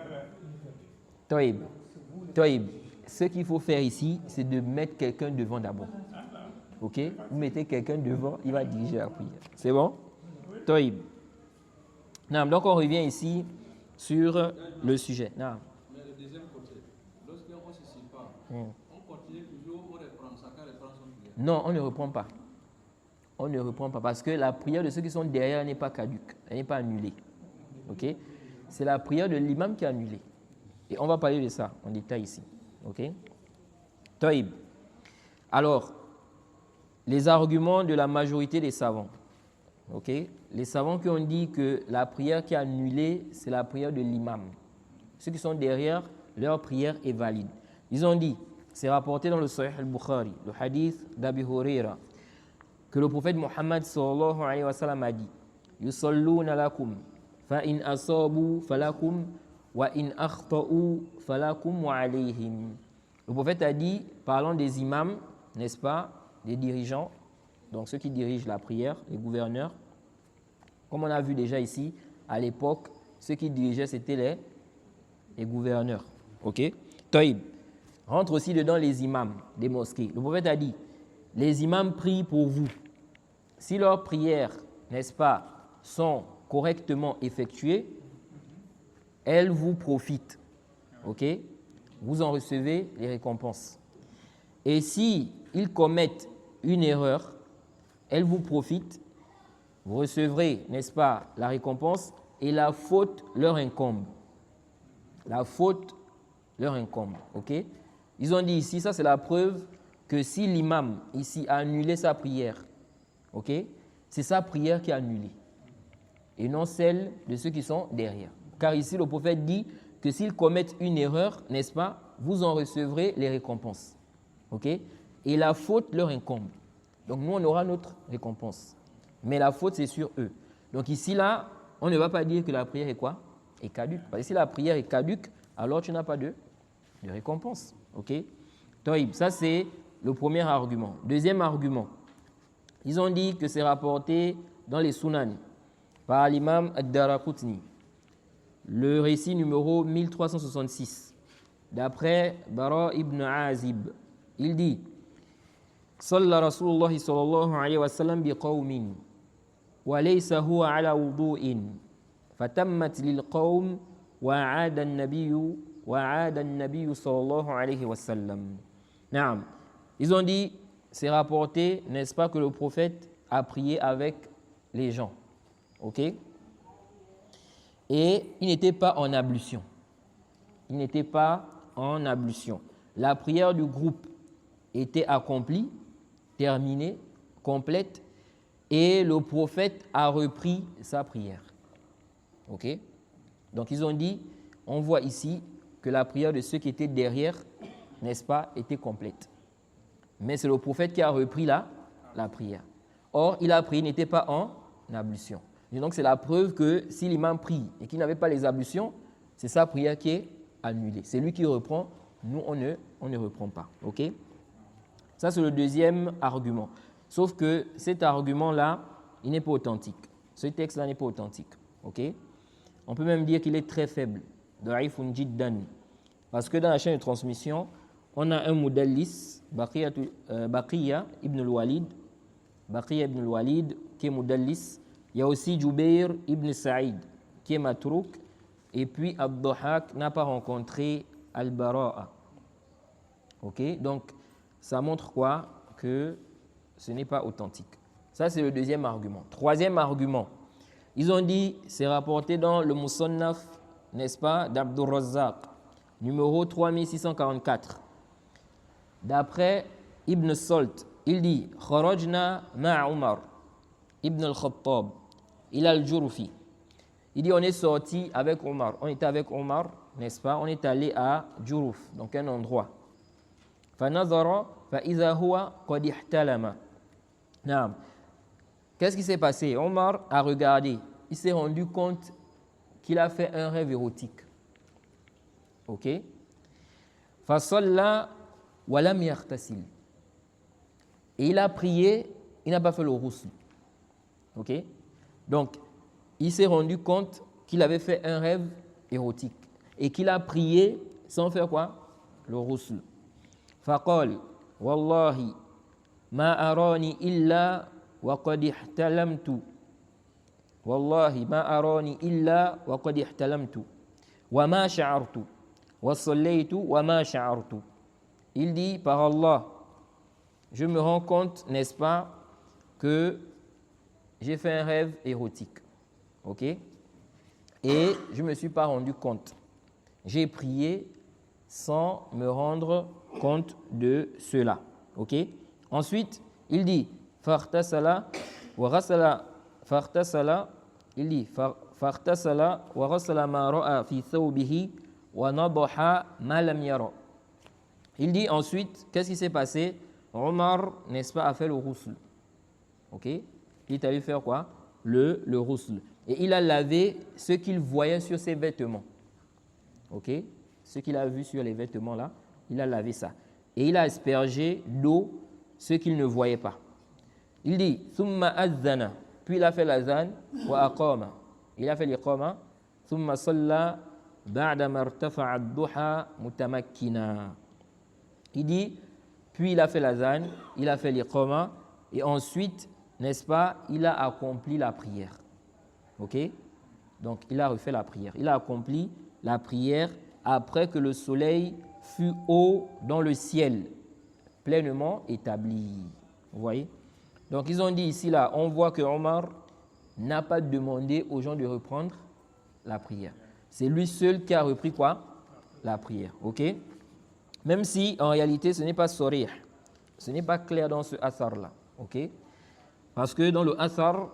Toïb. Toïb. Ce qu'il faut faire ici, c'est de mettre quelqu'un devant d'abord. OK? Vous mettez quelqu'un devant, il va diriger la prière. C'est bon? Toïb. Non, donc on revient ici sur le sujet. Non. Mais le deuxième côté, lorsqu'on ne se sépare, on continue toujours, on reprend, chacun reprend son prière. Non, on ne reprend pas. On ne reprend pas parce que la prière de ceux qui sont derrière n'est pas caduque, elle n'est pas annulée. OK? C'est la prière de l'imam qui est annulée. Et on va parler de ça en détail ici. OK? Taïb. Alors, les arguments de la majorité des savants. OK? Les savants qui ont dit que la prière qui est annulée, c'est la prière de l'imam. Ceux qui sont derrière, leur prière est valide. Ils ont dit, c'est rapporté dans le Sahih al-Bukhari, le hadith d'Abi Huraira, que le prophète Muhammad sallallahu alayhi wa sallam a dit, yusalluna lakum, fa in asabu falakum, wa in akhta'u falakum wa alayhim. Le prophète a dit, parlant des imams, n'est-ce pas, des dirigeants, donc ceux qui dirigent la prière, les gouverneurs, comme on a vu déjà ici, à l'époque, ceux qui dirigeaient, c'était les gouverneurs. OK? Taïb. Rentre aussi dedans les imams des mosquées. Le prophète a dit, les imams prient pour vous. Si leurs prières, n'est-ce pas, sont correctement effectuées, elles vous profitent. OK? Vous en recevez les récompenses. Et si ils commettent une erreur, elles vous profitent, vous recevrez, n'est-ce pas, la récompense et la faute leur incombe. La faute leur incombe. OK? Ils ont dit ici, ça c'est la preuve que si l'imam ici a annulé sa prière, OK, c'est sa prière qui est annulée et non celle de ceux qui sont derrière. Car ici le prophète dit que s'ils commettent une erreur, n'est-ce pas, vous en recevrez les récompenses. OK? Et la faute leur incombe. Donc nous on aura notre récompense. Mais la faute c'est sur eux. Donc ici là, on ne va pas dire que la prière est quoi? Est caduque. Parce que si la prière est caduque, alors tu n'as pas de récompense. OK? Taïb, ça c'est le premier argument. Deuxième argument, ils ont dit que c'est rapporté dans les Sunan par l'imam Ad-Daraqutni. Le récit numéro 1366, d'après Bara ibn Azib. Il dit صلى رسول الله صلى الله عليه وسلم بقوم وليس هو على وضوء فتمت للقوم وعاد النبي صلى الله عليه وسلم. نعم. Ils ont dit, c'est rapporté, n'est-ce pas, que le prophète a prié avec les gens. OK? Et il n'était pas en ablution. Il n'était pas en ablution. La prière du groupe était accomplie, terminée, complète, et le prophète a repris sa prière. OK? Donc ils ont dit, on voit ici que la prière de ceux qui étaient derrière, n'est-ce pas, était complète. Mais c'est le prophète qui a repris la prière. Or, il a prié, il n'était pas en ablution. Et donc c'est la preuve que si l'imam prie et qu'il n'avait pas les ablutions, c'est sa prière qui est annulée. C'est lui qui reprend, nous on ne reprend pas. OK? Ça c'est le deuxième argument. Sauf que cet argument-là, il n'est pas authentique. Ce texte-là n'est pas authentique. OK? On peut même dire qu'il est très faible. Da'ifun jiddan. Parce que dans la chaîne de transmission, on a un mudallis, Baqiya ibn al-Walid, qui est mudallis. Il y a aussi Jubair ibn Sa'id, qui est matrouk. Et puis Abduhak n'a pas rencontré Al-Bara'a. OK? Donc, ça montre quoi? Que ce n'est pas authentique. Ça, c'est le deuxième argument. Troisième argument, ils ont dit, c'est rapporté dans le Musannaf, n'est-ce pas, d'Abdur Razzaq, numéro 3644. D'après Ibn Salt, il dit Kharajna ma'a Umar Ibn al-Khattab ila al-Jurfi. Il dit on est sorti avec Omar. On était avec Omar, n'est-ce pas? On est allé à Juruf, donc un endroit. فنظر فإذا هو قد احتلم. Naam. Qu'est-ce qui s'est passé? Omar a regardé. Il s'est rendu compte qu'il a fait un rêve érotique. Ok? فصلى ولم يغتسل. Et il a prié, il n'a pas fait le ghusl. Ok? Donc, il s'est rendu compte qu'il avait fait un rêve érotique et qu'il a prié sans faire quoi? Le ghusl. فقال والله ما أراني إلا وقد احتلمت والله ما أراني إلا وقد احتلمت وما شعرت وصليت وما شعرت. Il dit par Allah, je me rends compte, n'est-ce pas, que j'ai fait un rêve érotique. Ok? Et je ne me suis pas rendu compte. J'ai prié sans me rendre compte de cela. Ok? Ensuite, il dit Fartasala wa ghasala fartasala. Il dit Fartasala wa ghasala ma ra'a fi thawbihi wa nadaha ma lam yara. Il dit ensuite, qu'est-ce qui s'est passé? Omar, n'est-ce pas, a fait le ghusl. Ok? Il est allé faire quoi? Le ghusl. Et il a lavé ce qu'il voyait sur ses vêtements. Ok? Ce qu'il a vu sur les vêtements là, il a lavé ça. Et il a aspergé d'eau ce qu'il ne voyait pas. Il dit, Thumma azzana. Puis il a fait l'azan, wa aqama. Il a fait l'iqama. Thumma salla ba'da martafa'a ad-duha mutamakkina. Il dit, puis il a fait l'azan, il a fait l'iqama, et ensuite, n'est-ce pas, il a accompli la prière. Ok? Donc, il a refait la prière. Il a accompli la prière après que le soleil fut haut dans le ciel, pleinement établi. Vous voyez? Donc, ils ont dit ici, là, on voit que Omar n'a pas demandé aux gens de reprendre la prière. C'est lui seul qui a repris quoi? La prière. Ok? Même si, en réalité, ce n'est pas sorih. Ce n'est pas clair dans ce athar-là. Ok? Parce que dans le athar,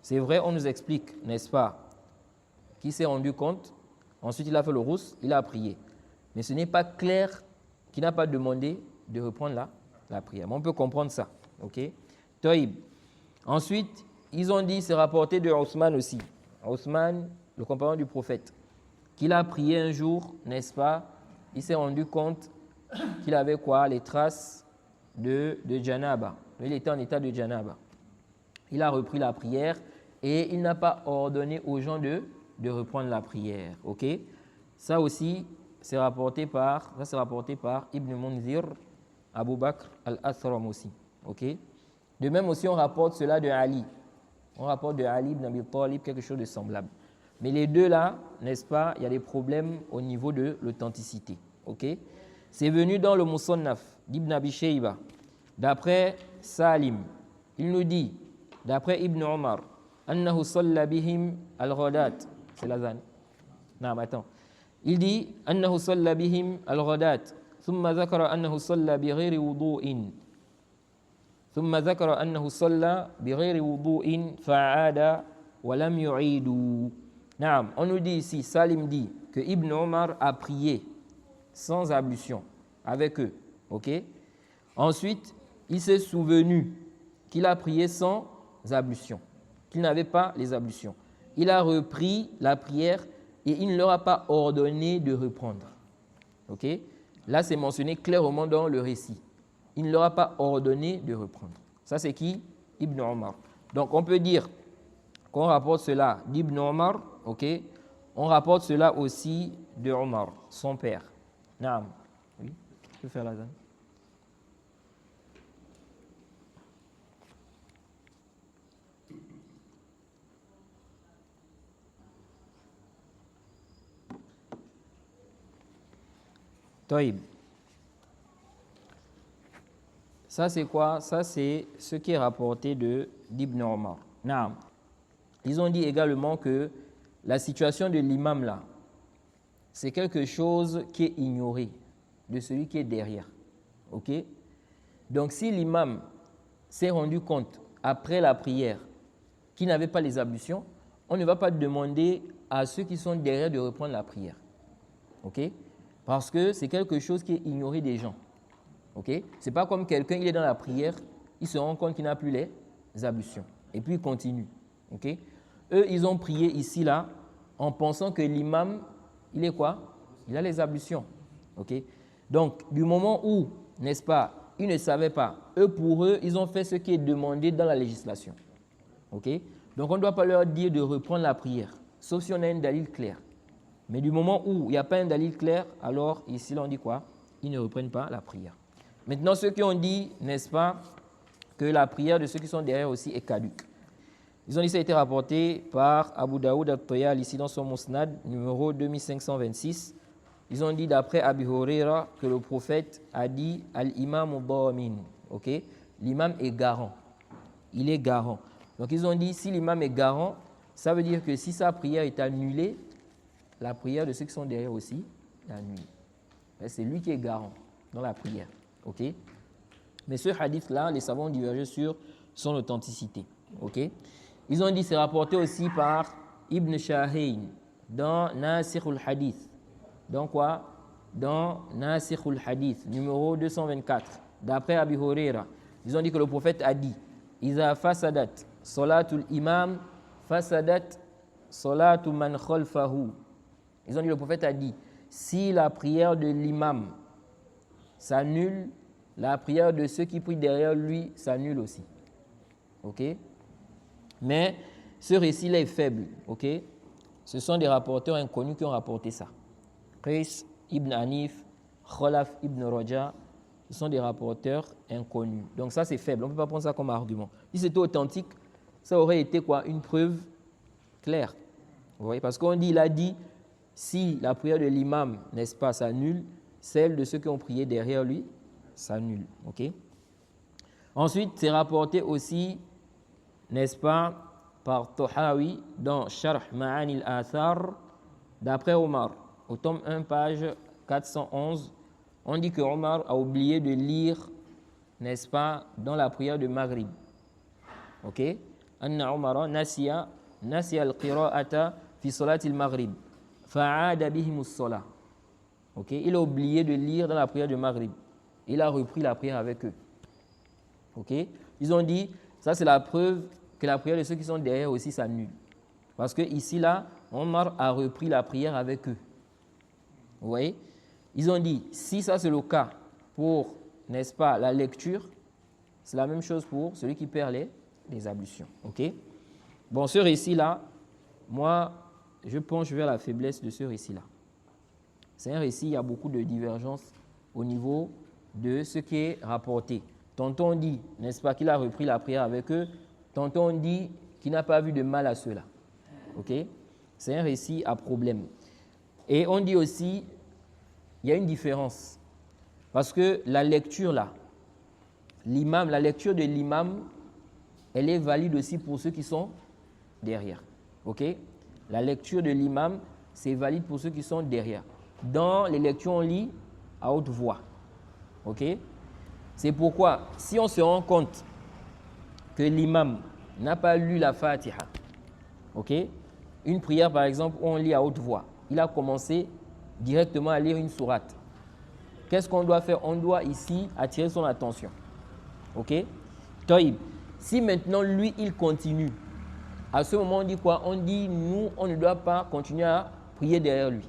c'est vrai, on nous explique, n'est-ce pas, qu'il s'est rendu compte, ensuite il a fait le ghusl, il a prié. Mais ce n'est pas clair qu'il n'a pas demandé de reprendre la prière. Mais on peut comprendre ça. Ok? Taïb. Ensuite, ils ont dit, c'est rapporté de Othman aussi. Othman, le compagnon du prophète, qu'il a prié un jour, n'est-ce pas, il s'est rendu compte qu'il avait quoi? Les traces de Janaba. Il était en état de Janaba. Il a repris la prière et il n'a pas ordonné aux gens de reprendre la prière. Ok? Ça aussi, c'est rapporté par Ibn Munzir, Abu Bakr al-Athram aussi. Ok? De même aussi, on rapporte cela de Ali. On rapporte de Ali ibn Abi Talib quelque chose de semblable. Mais les deux là, n'est-ce pas, il y a des problèmes au niveau de l'authenticité. Ok? C'est venu dans le Musannaf d'Ibn Abi Shayba, d'après Salim. Il nous dit, d'après Ibn Omar, annahu salla bihim al-ghadat. C'est la zane. Non, attends. Il dit, annahu salla bihim al-ghadat. Thumma zakara annahu salla bighayri wudu'in. Thumma zakara annahu salla bighayri wudu'in fa'ada wa lam yu'idu. Naam, on nous dit ici, Salim dit que Ibn Omar a prié sans ablution avec eux. Ok? Ensuite, il s'est souvenu qu'il a prié sans ablution, qu'il n'avait pas les ablutions. Il a repris la prière et il ne leur a pas ordonné de reprendre. Ok? Là, c'est mentionné clairement dans le récit. Il ne leur a pas ordonné de reprendre. Ça, c'est qui? Ibn Omar. Donc, on peut dire qu'on rapporte cela d'Ibn Omar. Ok? On rapporte cela aussi de Omar, son père. Naam. Oui, je peux faire la zone. Taïb. Ça, c'est quoi? Ça, c'est ce qui est rapporté d'Ibn Omar. Naam. Ils ont dit également que la situation de l'imam là, c'est quelque chose qui est ignoré de celui qui est derrière. Ok? Donc, si l'imam s'est rendu compte après la prière qu'il n'avait pas les ablutions, on ne va pas demander à ceux qui sont derrière de reprendre la prière. Ok? Parce que c'est quelque chose qui est ignoré des gens. Ok? Ce n'est pas comme quelqu'un, il est dans la prière, il se rend compte qu'il n'a plus les ablutions. Et puis il continue. Ok? Eux, ils ont prié ici, là, en pensant que l'imam, il est quoi? Il a les ablutions. Ok? Donc, du moment où, n'est-ce pas, ils ne savaient pas, eux, pour eux, ils ont fait ce qui est demandé dans la législation. Ok? Donc, on ne doit pas leur dire de reprendre la prière, sauf si on a un dalil clair. Mais du moment où il n'y a pas un dalil clair, alors ici, là, on dit quoi? Ils ne reprennent pas la prière. Maintenant, ceux qui ont dit, n'est-ce pas, que la prière de ceux qui sont derrière aussi est caduque. Ils ont dit que ça a été rapporté par Abu Daoud al-Toyal ici dans son Musnad, numéro 2526. Ils ont dit d'après Abi Huraira que le prophète a dit Al-Imam Damin. Ok? L'imam est garant. Il est garant. Donc ils ont dit si l'imam est garant, ça veut dire que si sa prière est annulée, la prière de ceux qui sont derrière aussi est annulée. C'est lui qui est garant dans la prière. Ok? Mais ce hadith-là, les savants ont divergé sur son authenticité. Ok? Ils ont dit c'est rapporté aussi par Ibn Shahin dans Nasikh al-Hadith. Dans quoi? Dans Nasikh al-Hadith, numéro 224, d'après Abi Huraira. Ils ont dit que le prophète a dit Iza fasadat salatul imam, fasadat salatu man khalfahu. Ils ont dit, le prophète a dit, si la prière de l'imam s'annule, la prière de ceux qui prient derrière lui s'annule aussi. Ok? Mais ce récit-là est faible. Ok? Ce sont des rapporteurs inconnus qui ont rapporté ça. Qais ibn Hanif, Khalaf ibn Raja, ce sont des rapporteurs inconnus. Donc ça, c'est faible. On ne peut pas prendre ça comme argument. Si c'était authentique, ça aurait été quoi? Une preuve claire. Vous voyez? Parce qu'on dit, il a dit, si la prière de l'imam, n'est-ce pas, s'annule, celle de ceux qui ont prié derrière lui s'annule. Ok? Ensuite, c'est rapporté aussi, n'est-ce pas, par Tohawi dans Sharh Ma'ani al-Athar, d'après Omar, au tome 1, page 411, on dit que Omar a oublié de lire, n'est-ce pas, dans la prière de Maghrib. Ok? Anna Omar nasiya al-qira'ata fi salati al-Maghrib. Fa'ada bihim as-salah. Ok? Il a oublié de lire dans la prière de Maghrib. Il a repris la prière avec eux. Ok? Ils ont dit, ça c'est la preuve que la prière de ceux qui sont derrière aussi s'annule. Parce que ici, là, Omar a repris la prière avec eux. Vous voyez? Ils ont dit, si ça c'est le cas pour, n'est-ce pas, la lecture, c'est la même chose pour celui qui perd les ablutions. Ok? Bon, ce récit-là, moi, je penche vers la faiblesse de ce récit-là. C'est un récit, il y a beaucoup de divergences au niveau de ce qui est rapporté. Tantôt on dit, n'est-ce pas, qu'il a repris la prière avec eux, tantôt on dit qu'il n'a pas vu de mal à ceux-là. Ok? C'est un récit à problème. Et on dit aussi, il y a une différence. Parce que la lecture là, l'imam, la lecture de l'imam, elle est valide aussi pour ceux qui sont derrière. Ok? La lecture de l'imam, c'est valide pour ceux qui sont derrière. Dans les lectures, on lit à haute voix. Ok? C'est pourquoi, si on se rend compte que l'imam n'a pas lu la Fatiha, ok? Une prière par exemple où on lit à haute voix, il a commencé directement à lire une sourate. Qu'est-ce qu'on doit faire? On doit ici attirer son attention. Ok? Taïb. Si maintenant lui, il continue, à ce moment on dit quoi? On dit nous, on ne doit pas continuer à prier derrière lui.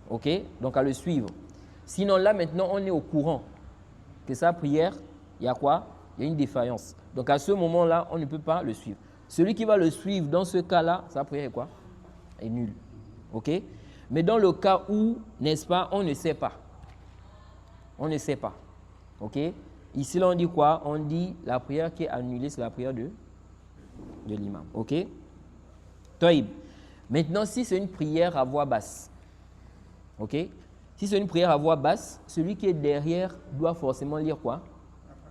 Ok? Donc à le suivre. Sinon là maintenant on est au courant que sa prière, il y a quoi? Il y a une défaillance. Donc à ce moment-là, on ne peut pas le suivre. Celui qui va le suivre dans ce cas-là, sa prière est quoi? Est nulle. Ok? Mais dans le cas où, n'est-ce pas, on ne sait pas. On ne sait pas. Ok? Ici, là, on dit quoi? On dit la prière qui est annulée, c'est la prière de l'imam. Ok? Taïb. Maintenant, si c'est une prière à voix basse, ok? Si c'est une prière à voix basse, celui qui est derrière doit forcément lire quoi?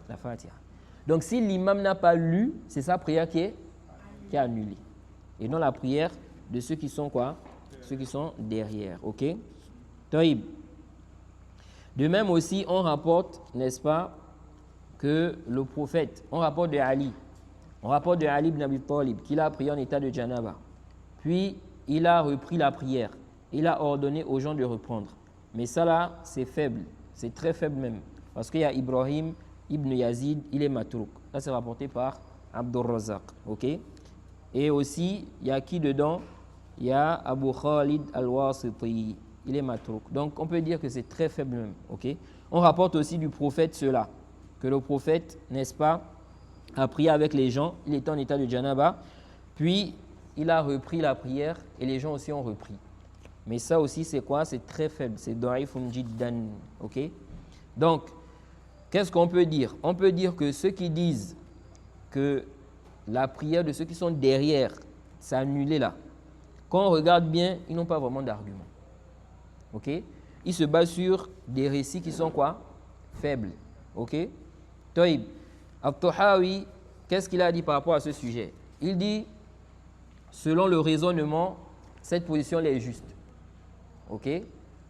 La Fatiha. Donc si l'imam n'a pas lu, c'est sa prière qui est annulée. Et non la prière de ceux qui sont quoi? Ceux qui sont derrière. Ok? Taïb. De même aussi, on rapporte, n'est-ce pas, que le prophète, on rapporte de Ali ibn Abi Talib, qu'il a prié en état de janaba. Puis, il a repris la prière. Il a ordonné aux gens de reprendre. Mais ça là, c'est faible. C'est très faible même. Parce qu'il y a Ibrahim ibn Yazid, il est matrouk. Ça, c'est rapporté par Abdur Razak. Ok? Et aussi, il y a qui dedans? Il y a Abu Khalid al-Wasiti. Il est matrouk. Donc, on peut dire que c'est très faible même. Ok? On rapporte aussi du prophète cela. Que le prophète, n'est-ce pas, a prié avec les gens. Il était en état de janaba. Puis, il a repris la prière et les gens aussi ont repris. Mais ça aussi, c'est quoi? C'est très faible. C'est da'ifun jiddan. Ok? Donc, qu'est-ce qu'on peut dire? On peut dire que ceux qui disent que la prière de ceux qui sont derrière, c'est annulé là. Quand on regarde bien, ils n'ont pas vraiment d'argument. Ok? Ils se basent sur des récits qui sont quoi? Faibles. Ok? Taïb. Al-Tahawi, qu'est-ce qu'il a dit par rapport à ce sujet? Il dit, selon le raisonnement, cette position-là est juste. Ok?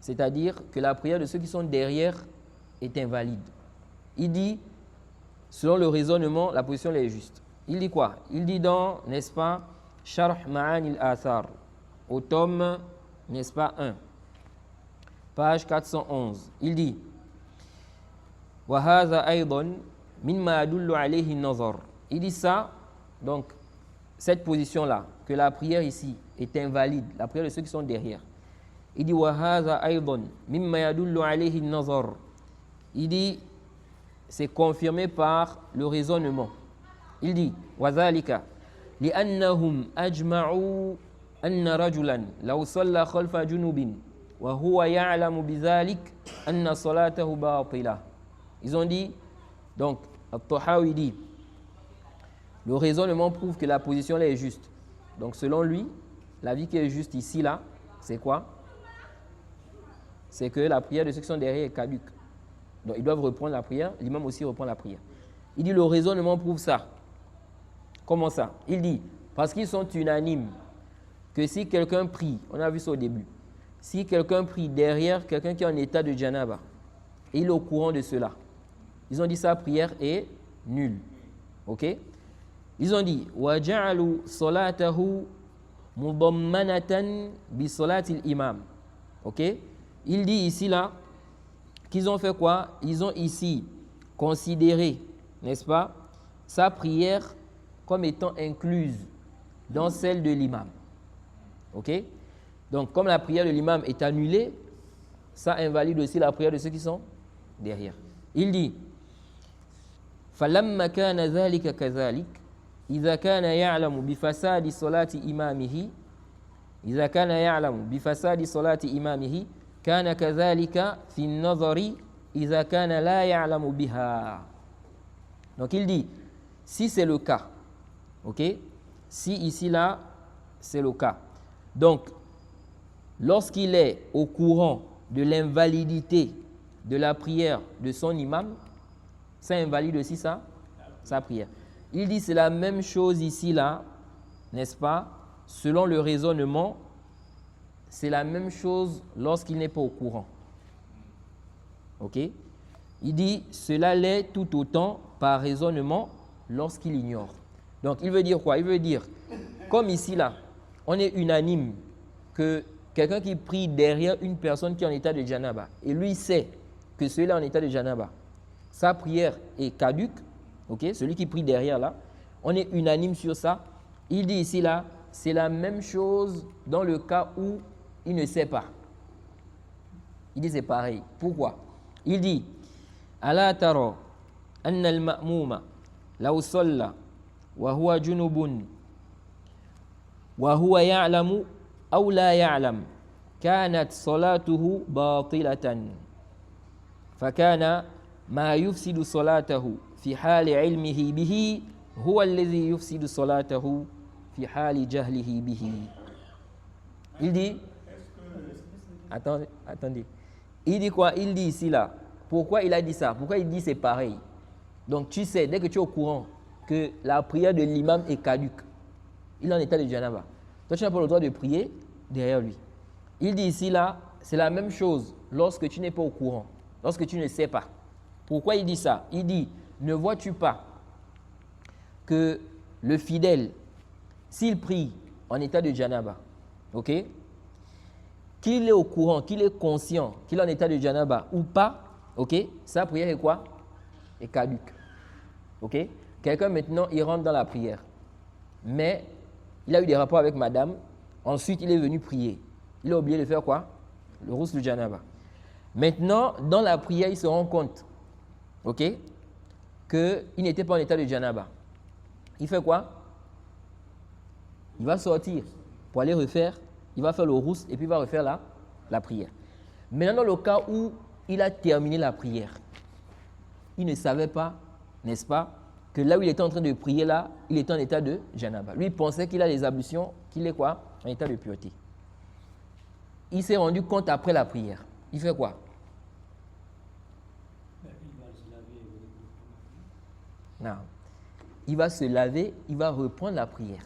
C'est-à-dire que la prière de ceux qui sont derrière est invalide. Il dit, selon le raisonnement, la position-là est juste. Il dit quoi? Il dit dans, n'est-ce pas, Sharh Ma'ani al-Athar, au tome, n'est-ce pas, 1, page 411. Il dit, Wa hadha aydan mimma yadullu alayhi an-nazar. Il dit ça, donc, cette position-là, que la prière ici est invalide, la prière de ceux qui sont derrière. Il dit, Wa hadha aydan mimma yadullu alayhi an-nazar. Il dit, c'est confirmé par le raisonnement. Il dit, وَذَلِكَ لِأَنَّهُمْ أَجْمَعُوا أَنَّ رَجُلًا لَوْ صَلَّى خَلْفَ جُنُوبٍ وَهُوَ يَعْلَمُ بِذَلِكَ أَنَّ صَلَاتَهُ بَاطِلَةٌ. Ils ont dit, donc, Al-Tahawi dit, le raisonnement prouve que la position là est juste. Donc, selon lui, la vie qui est juste ici, là, c'est quoi? C'est que la prière de ceux qui sont derrière est caduque. Donc, ils doivent reprendre la prière. L'imam aussi reprend la prière. Il dit, le raisonnement prouve ça. Comment ça? Il dit, parce qu'ils sont unanimes que si quelqu'un prie, on a vu ça au début, si quelqu'un prie derrière quelqu'un qui est en état de janaba, et il est au courant de cela, ils ont dit sa prière est nulle. Ok? Ils ont dit, وَجَعَلُوا صَلَاتَهُ مُضَمَّنَةً بِصَلَاةِ الْإِمَامِ. Ok? Il dit ici là, qu'ils ont fait quoi? Ils ont ici considéré, n'est-ce pas, sa prière comme étant incluse dans celle de l'imam. Ok? Donc, comme la prière de l'imam est annulée, ça invalide aussi la prière de ceux qui sont derrière. Il dit, فَلَمَّا كَانَ ذَلِكَ كَذَلِكَ إِذَا كَانَ يَعْلَمُ بِفَسَادِ صَلَاةِ إِمَامِهِ إِذَا كَانَ يَعْلَمُ بِفَسَادِ صَلَاةِ إِمَامِهِ كَانَ كَذَلِكَ فِي النَّظَرِ إِذَا كَانَ لَا يَعْلَمُ بِهَا. Donc il dit, si c'est le cas, ok, si ici là, c'est le cas. Donc, lorsqu'il est au courant de l'invalidité de la prière de son imam, ça invalide aussi sa prière. Il dit, c'est la même chose ici là, n'est-ce pas? Selon le raisonnement, c'est la même chose lorsqu'il n'est pas au courant. Ok? Il dit, cela l'est tout autant par raisonnement lorsqu'il ignore. Donc, il veut dire quoi? Il veut dire, comme ici, là, on est unanime que quelqu'un qui prie derrière une personne qui est en état de janaba, et lui sait que celui-là est en état de janaba, sa prière est caduque, ok? Celui qui prie derrière, là, on est unanime sur ça. Il dit ici, là, c'est la même chose dans le cas où il ne sait pas. Il dit c'est pareil. Pourquoi? Il dit, Ala tara anna al-ma'muma law salla wa huwa junubun wa huwa ya'lamu aw la ya'lam kanat salatuhu batilatan fakana ma yufsidu salatahu fi hali ilmihi bihi huwa alladhi yufsidu salatahu fi hali jahlihi bihi. Il dit, attendez. Il dit quoi? Il dit ici là. Pourquoi il a dit ça? Pourquoi il dit c'est pareil? Donc tu sais, dès que tu es au courant que la prière de l'imam est caduque, il est en état de janaba. Toi, tu n'as pas le droit de prier derrière lui. Il dit ici, là, c'est la même chose lorsque tu n'es pas au courant, lorsque tu ne sais pas. Pourquoi il dit ça? Il dit, ne vois-tu pas que le fidèle, s'il prie en état de janaba, ok, qu'il est au courant, qu'il est conscient qu'il est en état de janaba ou pas, ok, sa prière est quoi? Est caduque. Ok? Quelqu'un maintenant, il rentre dans la prière, mais il a eu des rapports avec madame, ensuite il est venu prier. Il a oublié de faire quoi? Le ghusl janaba. Maintenant, dans la prière, il se rend compte, ok, qu'il n'était pas en état de janaba. Il fait quoi? Il va sortir pour aller refaire, il va faire le ghusl et puis il va refaire la prière. Maintenant, dans le cas où il a terminé la prière, il ne savait pas, n'est-ce pas, que là où il était en train de prier, là, il était en état de janaba. Lui, il pensait qu'il a les ablutions, qu'il est quoi? En état de pureté. Il s'est rendu compte après la prière. Il fait quoi? Non. Il va se laver, il va reprendre la prière.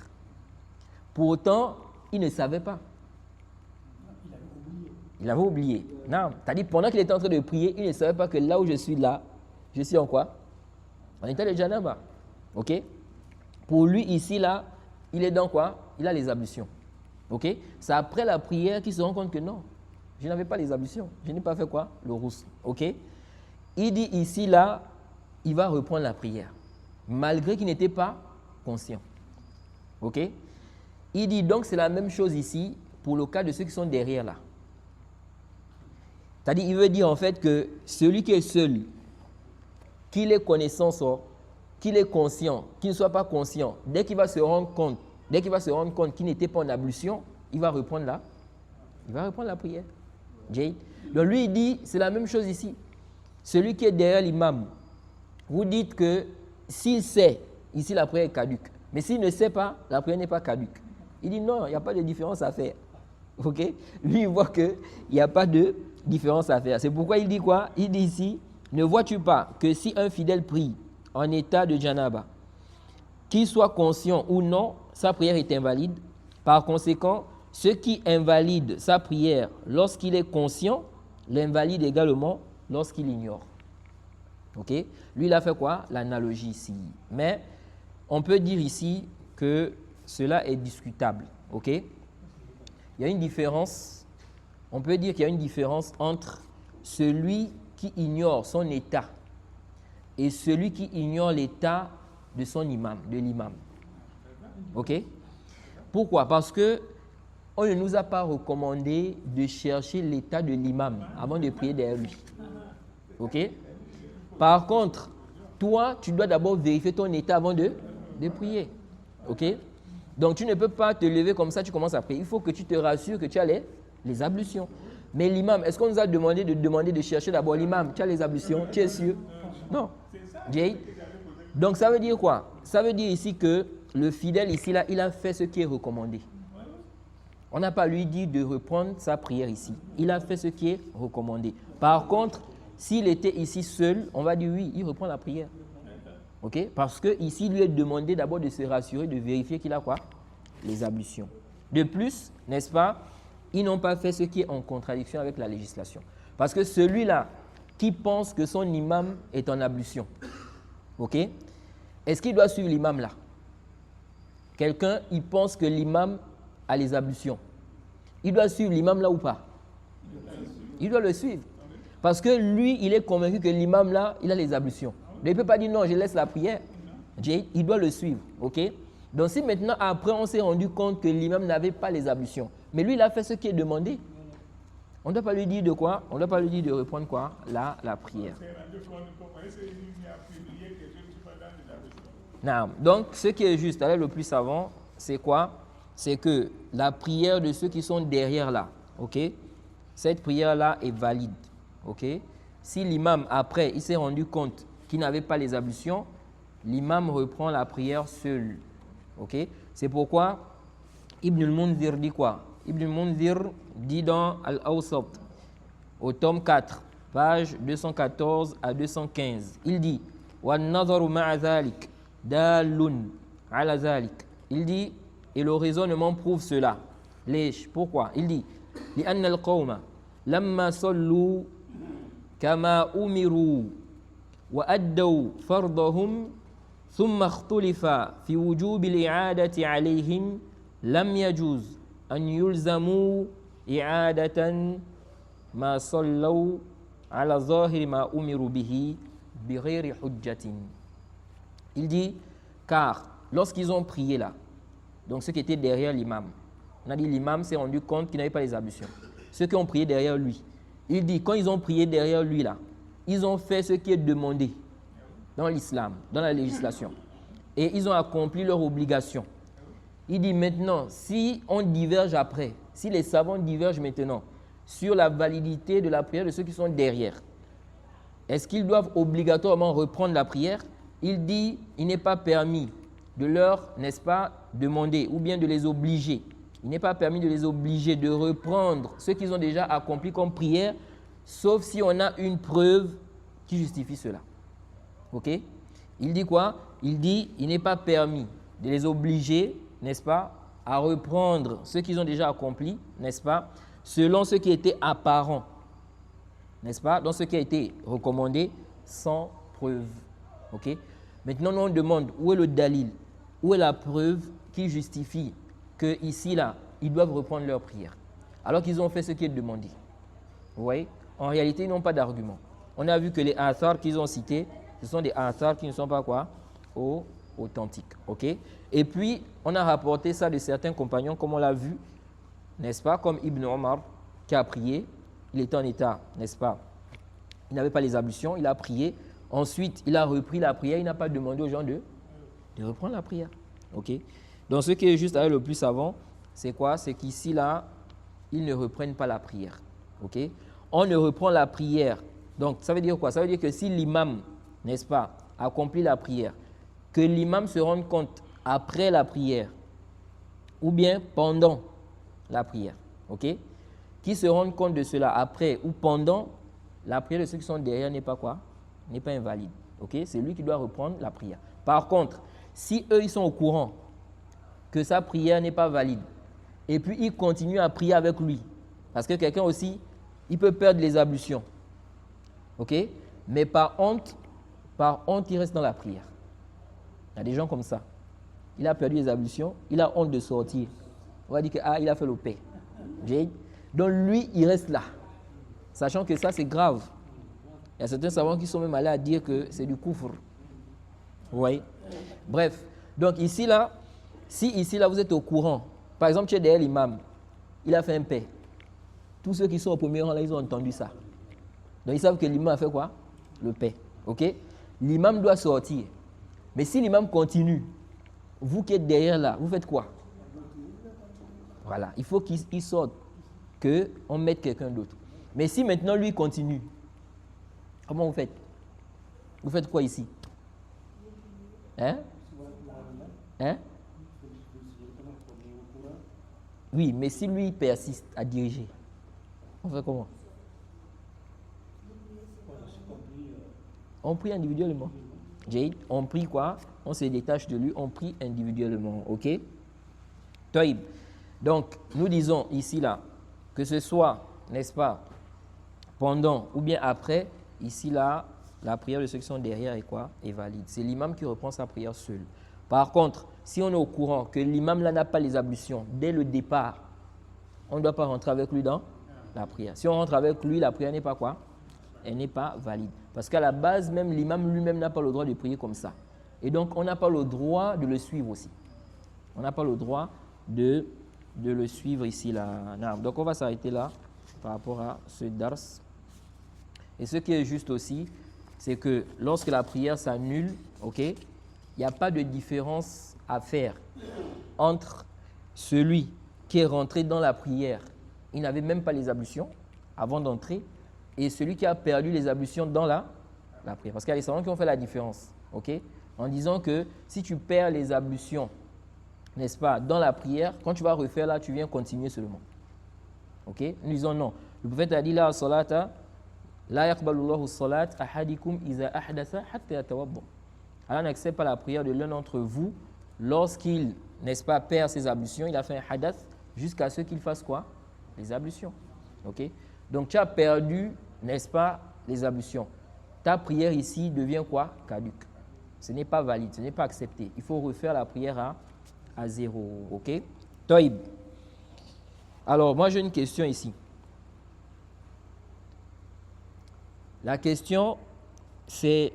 Pour autant, il ne savait pas. Il avait oublié. Non. C'est-à-dire, pendant qu'il était en train de prier, il ne savait pas que là où je suis là, je suis en quoi? En état de janaba. Ok? Pour lui, ici, là, il est dans quoi? Il a les ablutions. Ok? C'est après la prière qu'il se rend compte que non, je n'avais pas les ablutions. Je n'ai pas fait quoi? Le ghusl. Ok? Il dit ici, là, il va reprendre la prière, malgré qu'il n'était pas conscient. Ok? Il dit donc c'est la même chose ici pour le cas de ceux qui sont derrière là. C'est-à-dire, il veut dire en fait que celui qui est seul, qu'il ait connaissance, qu'il est conscient, qu'il ne soit pas conscient, dès qu'il va se rendre compte, qu'il n'était pas en ablution, il va reprendre la prière. Jay. Donc lui, il dit, c'est la même chose ici. Celui qui est derrière l'imam, vous dites que s'il sait, ici la prière est caduque. Mais s'il ne sait pas, la prière n'est pas caduque. Il dit non, il n'y a pas de différence à faire. Ok? Lui, il voit qu'il n'y a pas de différence à faire. C'est pourquoi il dit quoi? Il dit ici, ne vois-tu pas que si un fidèle prie en état de janaba, qu'il soit conscient ou non, sa prière est invalide. Par conséquent, ce qui invalide sa prière lorsqu'il est conscient, l'invalide également lorsqu'il ignore. Ok? Lui, il a fait quoi? L'analogie ici. Mais on peut dire ici que cela est discutable. Ok? Il y a une différence. On peut dire qu'il y a une différence entre celui qui ignore son état et celui qui ignore l'état de son imam, de l'imam. Ok? Pourquoi? Parce que on ne nous a pas recommandé de chercher l'état de l'imam avant de prier derrière lui. Ok? Par contre, toi, tu dois d'abord vérifier ton état avant de prier. Ok? Donc, tu ne peux pas te lever comme ça, tu commences à prier. Il faut que tu te rassures que tu as les ablutions. Mais l'imam, est-ce qu'on nous a demandé de chercher d'abord l'imam? Tu as les ablutions? Tu es sûr? Non. Jay. Donc, ça veut dire quoi? Ça veut dire ici que le fidèle, ici, là, il a fait ce qui est recommandé. On n'a pas lui dit de reprendre sa prière ici. Il a fait ce qui est recommandé. Par contre, s'il était ici seul, on va dire oui, il reprend la prière. Ok? Parce que ici, il lui est demandé d'abord de se rassurer, de vérifier qu'il a quoi? Les ablutions. De plus, n'est-ce pas? Ils n'ont pas fait ce qui est en contradiction avec la législation. Parce que celui-là qui pense que son imam est en ablution, ok? Est-ce qu'il doit suivre l'imam là? Quelqu'un, il pense que l'imam a les ablutions. Il doit suivre l'imam là ou pas? Il doit le suivre. Parce que lui, il est convaincu que l'imam là, il a les ablutions. Il ne peut pas dire non, je laisse la prière. Il doit le suivre. Ok? Donc si maintenant, après, on s'est rendu compte que l'imam n'avait pas les ablutions, mais lui, il a fait ce qui est demandé, on ne doit pas lui dire de quoi? On ne doit pas lui dire de reprendre quoi? La prière. Non. Donc, ce qui est juste, avec le plus savant, c'est quoi? C'est que la prière de ceux qui sont derrière là, ok? Cette prière-là est valide, ok? Si l'imam, après, il s'est rendu compte qu'il n'avait pas les ablutions, l'imam reprend la prière seul, ok? C'est pourquoi Ibn al-Munzir dit quoi? Ibn al-Munzir dit dans Al-Awsat, au tome 4, page 214 à 215, il dit وَالنَّظَرُ مَعَ ذَلِكَ دَالٌ عَلَى ذَلِكَ. Il dit, et le raisonnement prouve cela. Pourquoi? Il dit, لأن القوم لما صلوا كما أمروا وأدوا فرضهم ثم اختلف في وجوب الإعادة عليهم لم يجوز أن يلزموا إعادة ما صلوا على ظاهر ما أمروا به بغير حجة. Il dit, car lorsqu'ils ont prié là, donc ceux qui étaient derrière l'imam, on a dit l'imam s'est rendu compte qu'il n'avait pas les ablutions. Ceux qui ont prié derrière lui, il dit, quand ils ont prié derrière lui là, ils ont fait ce qui est demandé dans l'islam, dans la législation. Et ils ont accompli leur obligation. Il dit maintenant, si on diverge après, si les savants divergent maintenant sur la validité de la prière de ceux qui sont derrière, est-ce qu'ils doivent obligatoirement reprendre la prière? Il dit, il n'est pas permis de leur, n'est-ce pas, demander ou bien de les obliger. Il n'est pas permis de les obliger de reprendre ce qu'ils ont déjà accompli comme prière, sauf si on a une preuve qui justifie cela. Ok? Il dit quoi? Il dit, il n'est pas permis de les obliger, n'est-ce pas, à reprendre ce qu'ils ont déjà accompli, n'est-ce pas, selon ce qui était apparent, n'est-ce pas, dans ce qui a été recommandé sans preuve. Ok? Maintenant, on demande où est le dalil, où est la preuve qui justifie que ici, là, ils doivent reprendre leur prière, alors qu'ils ont fait ce qui est demandé. Vous voyez? En réalité, ils n'ont pas d'argument. On a vu que les athars qu'ils ont cités, ce sont des athars qui ne sont pas quoi? Authentiques. Ok? Et puis, on a rapporté ça de certains compagnons, comme on l'a vu, n'est-ce pas? Comme Ibn Omar, qui a prié. Il était en état, n'est-ce pas? Il n'avait pas les ablutions, il a prié. Ensuite, il a repris la prière. Il n'a pas demandé aux gens de reprendre la prière. Ok? Donc, ce qui est juste avec le plus savant, c'est quoi? C'est qu'ici, là, ils ne reprennent pas la prière. Ok? On ne reprend la prière. Donc, ça veut dire quoi? Ça veut dire que si l'imam, n'est-ce pas, accomplit la prière, que l'imam se rende compte après la prière ou bien pendant la prière, ok? Qui se rende compte de cela après ou pendant, la prière de ceux qui sont derrière n'est pas quoi? N'est pas invalide, ok? C'est lui qui doit reprendre la prière. Par contre, si eux, ils sont au courant que sa prière n'est pas valide et puis ils continuent à prier avec lui, parce que quelqu'un aussi, il peut perdre les ablutions, ok? Mais par honte, il reste dans la prière. Il y a des gens comme ça. Il a perdu les ablutions, il a honte de sortir. On va dire qu'il a fait le paix. Donc lui, il reste là. Sachant que ça, c'est grave. Il y a certains savants qui sont même allés à dire que c'est du kufr. Vous voyez? Bref. Donc ici, là, si ici, là, vous êtes au courant. Par exemple, tu es derrière l'imam. Il a fait un paix. Tous ceux qui sont au premier rang, là, ils ont entendu ça. Donc ils savent que l'imam a fait quoi? Le paix. Ok? L'imam doit sortir. Mais si l'imam continue, vous qui êtes derrière là, vous faites quoi? Voilà, il faut qu'il sorte, qu'on mette quelqu'un d'autre. Mais si maintenant lui continue, comment vous faites? Vous faites quoi ici? Hein? Oui, mais si lui persiste à diriger, on fait comment? On prie individuellement. Jade, on prie quoi? On se détache de lui, on prie individuellement. Ok? Taïb. Donc, nous disons ici, là, que ce soit, n'est-ce pas, pendant ou bien après, ici, là, la prière de ceux qui sont derrière est quoi? Est valide. C'est l'imam qui reprend sa prière seul. Par contre, si on est au courant que l'imam là n'a pas les ablutions dès le départ, on ne doit pas rentrer avec lui dans la prière. Si on rentre avec lui, la prière n'est pas quoi? Elle n'est pas valide. Parce qu'à la base, même l'imam lui-même n'a pas le droit de prier comme ça. Et donc, on n'a pas le droit de le suivre aussi. On n'a pas le droit de le suivre ici, là. Donc, on va s'arrêter là par rapport à ce dars. Et ce qui est juste aussi, c'est que lorsque la prière s'annule, ok, il n'y a pas de différence à faire entre celui qui est rentré dans la prière, il n'avait même pas les ablutions avant d'entrer, et celui qui a perdu les ablutions dans la prière. Parce qu'il y a des savants qui ont fait la différence, ok, en disant que si tu perds les ablutions, n'est-ce pas, dans la prière, quand tu vas refaire là, tu viens continuer seulement. Ok, nous disons non. Le prophète a dit là, salata La yaqbalu Allahu salat ahadikum iza ahdatha hatta yatawadda. Allah n'accepte pas la prière de l'un d'entre vous lorsqu'il, n'est-ce pas, perd ses ablutions, il a fait un hadath jusqu'à ce qu'il fasse quoi? Les ablutions. Ok? Donc tu as perdu, n'est-ce pas, les ablutions. Ta prière ici devient quoi? Caduque. Ce n'est pas valide, ce n'est pas accepté. Il faut refaire la prière à zéro. Ok? Toïb. Alors, moi j'ai une question ici. La question, c'est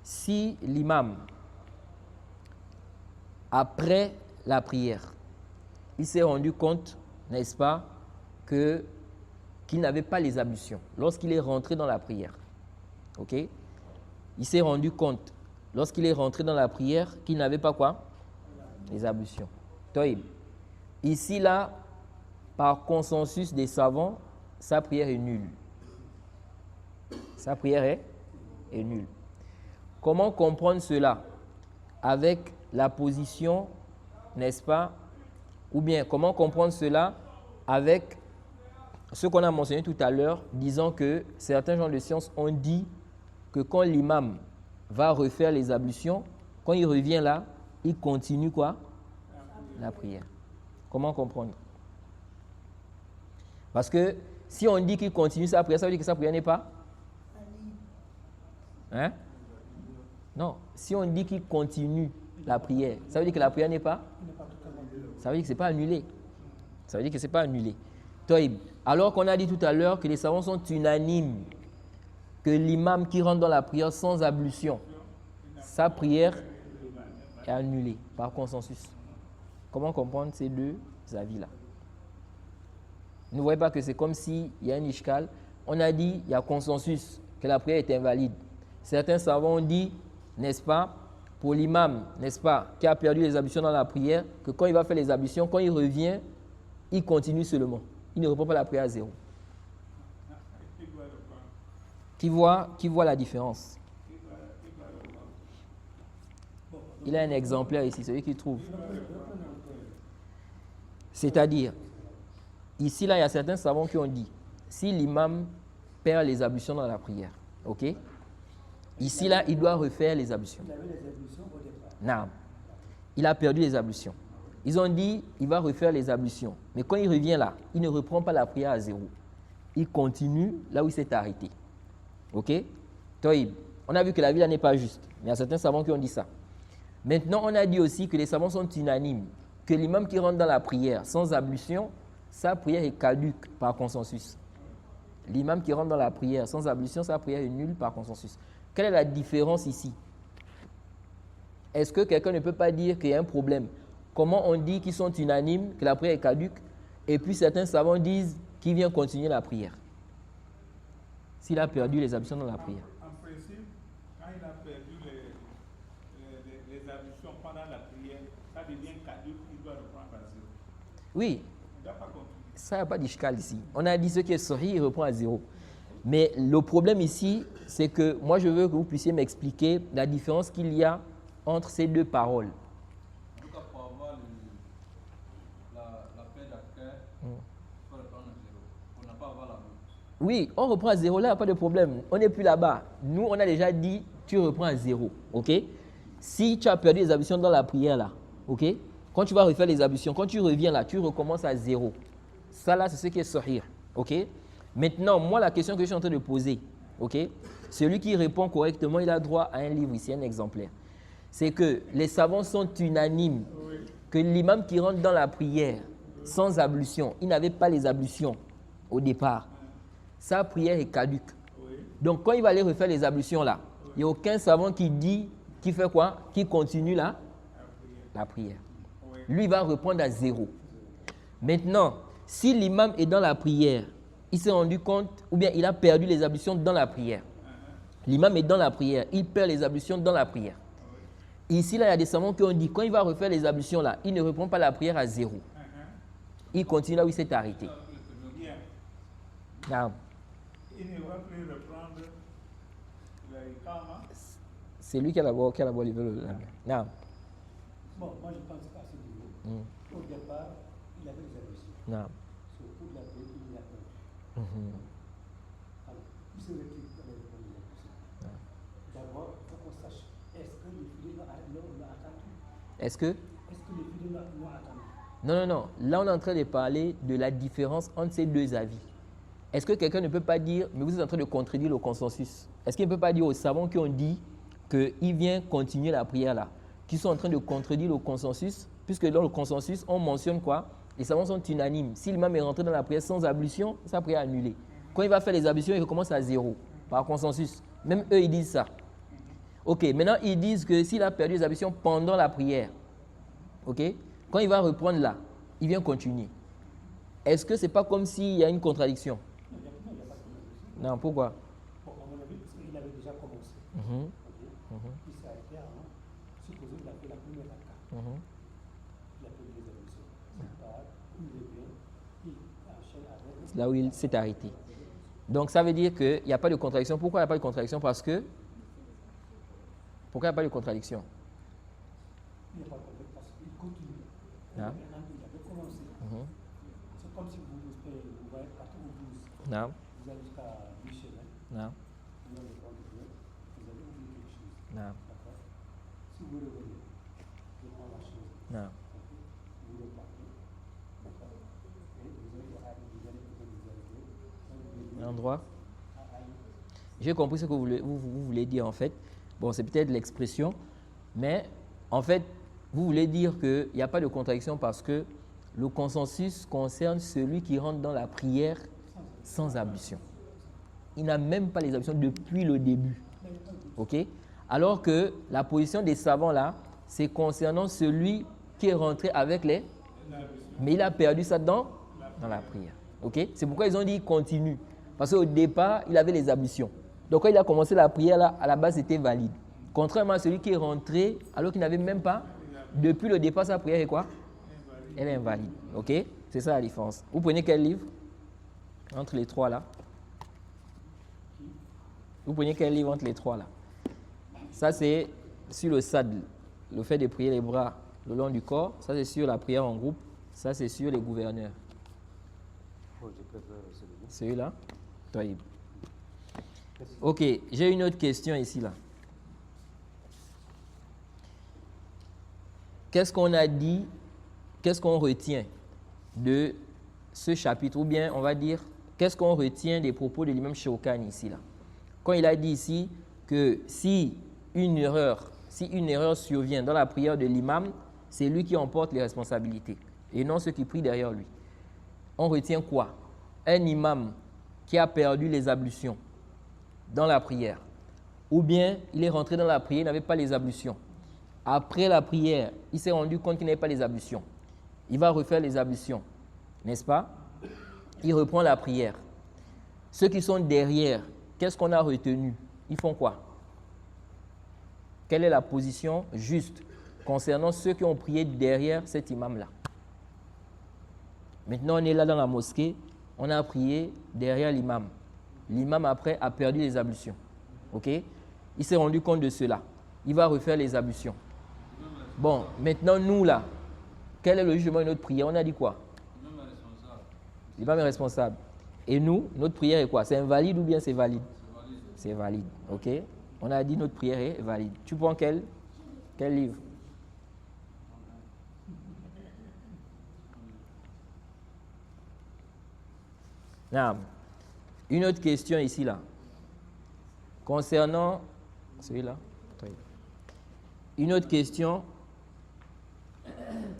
si l'imam, après la prière, il s'est rendu compte, n'est-ce pas, qu'il n'avait pas les ablutions lorsqu'il est rentré dans la prière. Ok? Il s'est rendu compte, lorsqu'il est rentré dans la prière, qu'il n'avait pas quoi? Les ablutions. Toïb. Ici, là, par consensus des savants, sa prière est nulle. Sa prière est nulle. Comment comprendre cela avec la position, n'est-ce pas? Ou bien, comment comprendre cela avec ce qu'on a mentionné tout à l'heure, disant que certains gens de science ont dit que quand l'imam va refaire les ablutions, quand il revient là, il continue quoi? La prière. Comment comprendre? Parce que si on dit qu'il continue sa prière, ça veut dire que sa prière n'est pas? Hein? Non. Si on dit qu'il continue la prière, ça veut dire que la prière n'est pas? Ça veut dire que ce n'est pas annulé. Ça veut dire que ce n'est pas annulé. Toïb. Alors qu'on a dit tout à l'heure que les savants sont unanimes, que l'imam qui rentre dans la prière sans ablution, sa prière est annulée par consensus. Comment comprendre ces deux avis-là? Ne voyez pas que c'est comme s'il y a un ishkal. On a dit, il y a consensus, que la prière est invalide. Certains savants ont dit, n'est-ce pas, pour l'imam, n'est-ce pas, qui a perdu les ablutions dans la prière, que quand il va faire les ablutions, quand il revient, il continue seulement. Il ne reprend pas la prière à zéro. Qui voit la différence? Il a un exemplaire ici, celui qui trouve. C'est-à-dire, ici, là, il y a certains savants qui ont dit, si l'imam perd les ablutions dans la prière, ok? Ici, là, il doit refaire les ablutions. Il avait les ablutions au départ. Non. Il a perdu les ablutions. Ils ont dit, il va refaire les ablutions. Mais quand il revient là, il ne reprend pas la prière à zéro. Il continue là où il s'est arrêté. Ok? Toïb. On a vu que la vie là n'est pas juste. Mais il y a certains savants qui ont dit ça. Maintenant, on a dit aussi que les savants sont unanimes. Que l'imam qui rentre dans la prière sans ablution, sa prière est caduque par consensus. L'imam qui rentre dans la prière sans ablution, sa prière est nulle par consensus. Quelle est la différence ici? Est-ce que quelqu'un ne peut pas dire qu'il y a un problème? Comment on dit qu'ils sont unanimes, que la prière est caduque, et puis certains savants disent qu'il vient continuer la prière s'il a perdu les ablutions dans la prière? En principe, quand il a perdu les ablutions pendant la prière, ça devient caduque, il doit reprendre à zéro. Oui, Il ne doit pas continuer. ça n'a pas d'ishkal ici. On a dit ce qui est sorti, il reprend à zéro. Mais le problème ici, c'est que moi je veux que vous puissiez m'expliquer la différence qu'il y a entre ces deux paroles. En tout cas, pour avoir la paix d'accueil, il faut reprendre à zéro. On n'a pas à avoir la route. Oui, on reprend à zéro, là, il n'y a pas de problème. On n'est plus là-bas. Nous, on a déjà dit, tu reprends à zéro. Ok? Si tu as perdu les ablutions dans la prière, là, ok? Quand tu vas refaire les ablutions, quand tu reviens là, tu recommences à zéro. Ça, là, c'est ce qui est sahih. Ok? Maintenant, moi, la question que je suis en train de poser, ok? Celui qui répond correctement, il a droit à un livre ici, un exemplaire. C'est que les savants sont unanimes que l'imam qui rentre dans la prière sans ablution, il n'avait pas les ablutions au départ. Sa prière est caduque. Donc, quand il va aller refaire les ablutions là, il n'y a aucun savant qui dit, qui fait quoi? Qui continue là? La prière. Lui, il va reprendre à zéro. Maintenant, si l'imam est dans la prière, il s'est rendu compte, ou bien il a perdu les ablutions dans la prière. L'imam est dans la prière, il perd les ablutions dans la prière. Ici, là, il y a des savants qui ont dit, quand il va refaire les ablutions là, il ne reprend pas la prière à zéro. Il continue là où il s'est arrêté. Non. Il ne va plus reprendre le Ikama. C'est lui qui a d'abord levé le la main. Non. Bon, moi je pense qu'à ce niveau, au départ, il avait les ablutions. Non. C'est au cours de la prière qu'il a perdu. Est-ce que... Est-ce que les vidéos n'ont attendu? Non, non, non. Là, on est en train de parler de la différence entre ces deux avis. Est-ce que quelqu'un ne peut pas dire, mais vous êtes en train de contredire le consensus? Est-ce qu'il ne peut pas dire aux savants qui ont dit qu'il vient continuer la prière là, qui sont en train de contredire le consensus, puisque dans le consensus, on mentionne quoi? Les savants sont unanimes. Si l'imam est rentré dans la prière sans ablution, sa prière est annulée. Quand il va faire les ablutions, il recommence à zéro, par consensus. Même eux, ils disent ça. Ok, maintenant, ils disent que s'il a perdu les ablutions pendant la prière, ok, quand il va reprendre là, il vient continuer. Est-ce que ce n'est pas comme s'il y a une contradiction? Non, pourquoi? Bon, à mon avis, parce qu'il avait déjà commencé. Mhm, Ok. Il s'est arrêté avant. Supposons qu'il a fait la première raka. mhm. Il a fait les évolutions. Il part, il revient, il enchaîne avec. C'est là où il s'est arrêté. Donc, ça veut dire qu'il n'y a pas de contradiction. Pourquoi il n'y a pas de contradiction? Parce que... Pourquoi il n'y a pas de contradiction? Il n'y a pas de problème parce qu'il continue. Ah. Maintenant, il avait commencé. Mhm. C'est comme si vous voyez partout au 12. Non, Vous allez jusqu'à mi-chemin. non, Vous allez prendre le bien. Vous allez oublier quelque chose. non, D'accord? Si vous revenez, je prends la chose. non. Vous repartez. D'accord? Et vous allez L'endroit. J'ai compris ce que vous voulez dire en fait. Bon, c'est peut-être l'expression, mais en fait, vous voulez dire qu'il n'y a pas de contradiction parce que le consensus concerne celui qui rentre dans la prière sans ablution. Il n'a même pas les ablutions depuis le début. OK? Alors que la position des savants là, c'est concernant celui qui est rentré avec les... Mais il a perdu ça dans la prière. OK? C'est pourquoi ils ont dit continue. Parce qu'au départ, il avait les ablutions. Donc quand il a commencé la prière là, à la base c'était valide. Contrairement à celui qui est rentré alors qu'il n'avait même pas, depuis le départ sa prière est quoi? Elle est invalide. OK? C'est ça la différence. Vous prenez quel livre? Entre les trois là. Vous prenez quel livre entre les trois là? Ça c'est sur le sadl, le fait de prier les bras le long du corps. Ça c'est sur la prière en groupe. Ça c'est sur les gouverneurs. Celui-là? Taïb. Ok, j'ai une autre question ici là. Qu'est-ce qu'on a dit, qu'est-ce qu'on retient de ce chapitre? Ou bien on va dire, qu'est-ce qu'on retient des propos de l'imam Shawkani ici là? Quand il a dit ici que si une erreur survient dans la prière de l'imam, c'est lui qui emporte les responsabilités et non ceux qui prient derrière lui. On retient quoi? Un imam qui a perdu les ablutions dans la prière, ou bien il est rentré dans la prière, il n'avait pas les ablutions. Après la prière, il s'est rendu compte qu'il n'avait pas les ablutions. Il va refaire les ablutions, n'est-ce pas? Il reprend la prière. Ceux qui sont derrière, qu'est-ce qu'on a retenu? Ils font quoi? Quelle est la position juste concernant ceux qui ont prié derrière cet imam-là? Maintenant, on est là dans la mosquée, on a prié derrière l'imam. L'imam, après, a perdu les ablutions. OK? Il s'est rendu compte de cela. Il va refaire les ablutions. Bon, maintenant, nous, là, quel est le jugement de notre prière? On a dit quoi? L'imam est responsable. Et nous, notre prière est quoi? C'est invalide ou bien c'est valide? C'est valide. OK? On a dit notre prière est valide. Tu prends quel livre? Non. Une autre question ici, là. Concernant... Celui-là. Une autre question.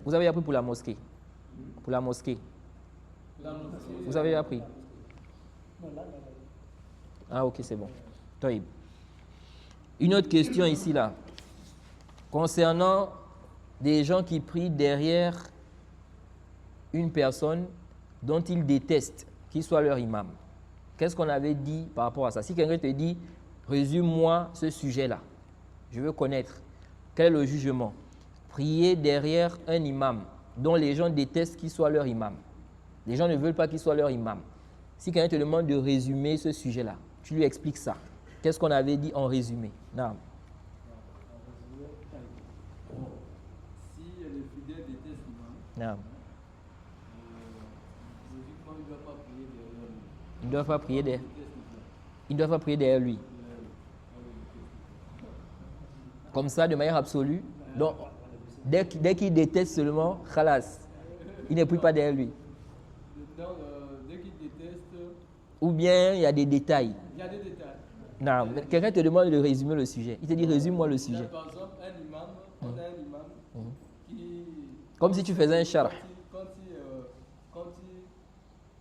Vous avez appris pour la mosquée. Pour la mosquée. Vous avez appris? Ah, ok, c'est bon. Taïb. Une autre question ici, là. Concernant des gens qui prient derrière une personne dont ils détestent qu'il soit leur imam. Qu'est-ce qu'on avait dit par rapport à ça? Si quelqu'un te dit, résume-moi ce sujet-là, je veux connaître. Quel est le jugement? Prier derrière un imam dont les gens détestent qu'il soit leur imam. Les gens ne veulent pas qu'il soit leur imam. Si quelqu'un te demande de résumer ce sujet-là, tu lui expliques ça. Qu'est-ce qu'on avait dit en résumé? Non. Si les fidèles détestent l'imam, Non. logiquement, il ne doit pas prier derrière lui. Ils ne doivent pas prier derrière. Déteste l'imam. Ils ne doivent pas prier derrière lui. Comme ça, de manière absolue. Donc, Dès qu'il déteste seulement, khalas, il ne prie pas derrière lui. Donc, dès qu'il déteste, Ou bien il y a des détails. il y a des détails. Non, mais quelqu'un te demande de résumer le sujet. Il te dit résume-moi le sujet. Par exemple, un imam, on a un imam qui... Comme si tu faisais un charh.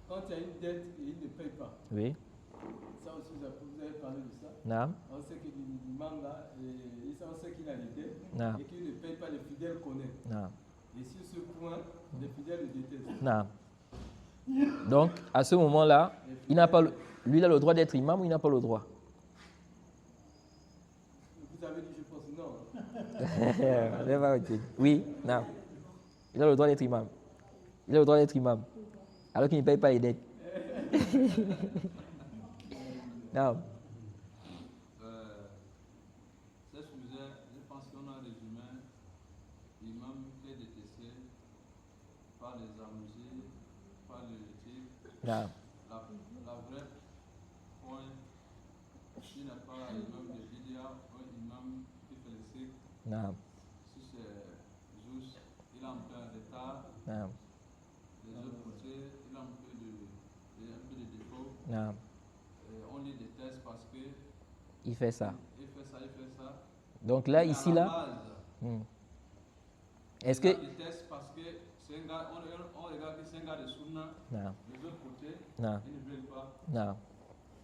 Quand il y a une dette et il ne paye pas, Oui. ça aussi vous avez parlé de ça. Non. On sait que l'imam là, on sait qu'il a les dettes Non. et qu'il ne paye pas, les fidèles connaissent. Non. Et sur ce point, les fidèles le détestent. Non. Donc, à ce moment-là, il n'a pas lui, il a le droit d'être imam ou il n'a pas le droit? Vous avez dit, je pense, non. Oui, non. Il a le droit d'être imam. Il a le droit d'être imam. Alors qu'il ne paye pas les dettes. Non. Ce sujet, je pense qu'on a résumé l'imam qui est détesté par les amusés, par les éthiques. Non. La vraie point, s'il n'est pas imam de Bidia, un imam qui fait le cycle, Non. si c'est Zeus, il a un peu un retard. Non. Des autres côtés, il a un peu de défaut. Non. On les déteste parce que Il fait ça. il fait ça. Donc là, Mais ici, à la là. base, Est-ce on que. les déteste parce que c'est un gars, on regarde que c'est un gars de Sunna. Non. Les autres côtés, Non. ils ne veulent pas. Non.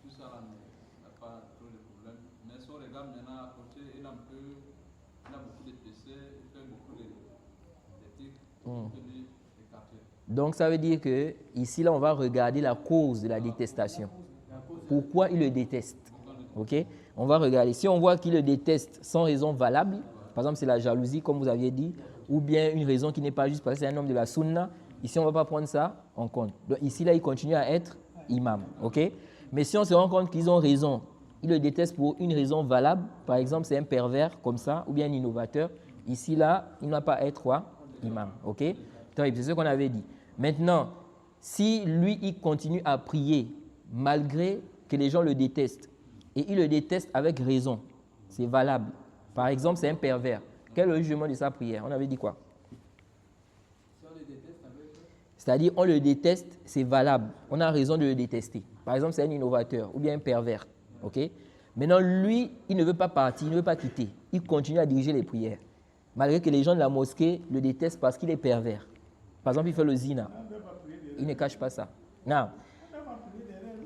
Tout ça là, il n'y a pas trop de problème. Mais si on regarde maintenant à côté, il a beaucoup de PC, il fait beaucoup d'éthiques, on peut lui écarter. Donc ça veut dire que ici, là, on va regarder la cause de la détestation. Pourquoi il le déteste? Ok? On va regarder. Si on voit qu'il le déteste sans raison valable, par exemple, c'est la jalousie, comme vous aviez dit, ou bien une raison qui n'est pas juste parce que c'est un homme de la sunna, ici, on ne va pas prendre ça en compte. Donc ici, là, il continue à être imam. Ok? Mais si on se rend compte qu'ils ont raison, ils le détestent pour une raison valable, par exemple, c'est un pervers comme ça, ou bien un innovateur, ici, là, il ne va pas être quoi? Imam. Ok? C'est ce qu'on avait dit. Maintenant, si lui, il continue à prier malgré que les gens le détestent, et il le déteste avec raison, c'est valable. Par exemple, c'est un pervers. Quel est le jugement de sa prière? On avait dit quoi? C'est-à-dire, on le déteste, c'est valable. On a raison de le détester. Par exemple, c'est un innovateur ou bien un pervers. Ok? Maintenant, lui, il ne veut pas partir, il ne veut pas quitter. Il continue à diriger les prières. Malgré que les gens de la mosquée le détestent parce qu'il est pervers. Par exemple, il fait le zina. Il ne cache pas ça. Non.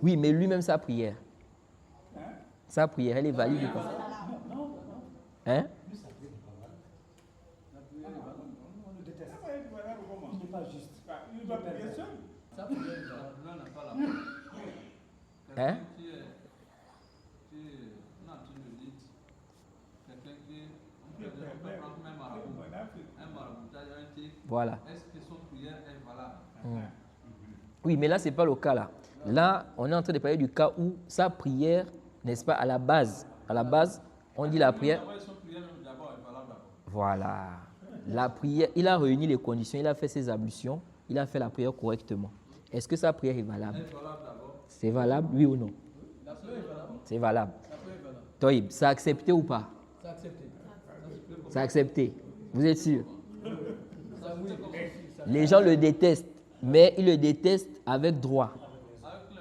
Oui, mais lui-même, sa prière, elle est valide ou pas? Hein? On le déteste. Il n'est pas juste. Il doit prier seul. Ça peut être là, n'a pas la Hein? quelqu'un qui non, tu le dis, quelqu'un qui, on peut prendre même un maraboutage, un tic. Voilà. Est-ce que son prière est valable? Oui, mais là, ce n'est pas le cas là. Là, on est en train de parler du cas où sa prière, n'est-ce pas, à la base, on dit la prière. Son prière même d'abord est valable d'abord. Voilà. La prière, il a réuni les conditions, il a fait ses ablutions, il a fait la prière correctement. Est-ce que sa prière est valable? C'est valable, oui ou non? La prière est valable. C'est valable. La prière est valable. Toïb, c'est accepté ou pas? C'est accepté. C'est accepté. Vous êtes sûr? Ça, oui. Les gens le détestent, mais ils le détestent avec droit,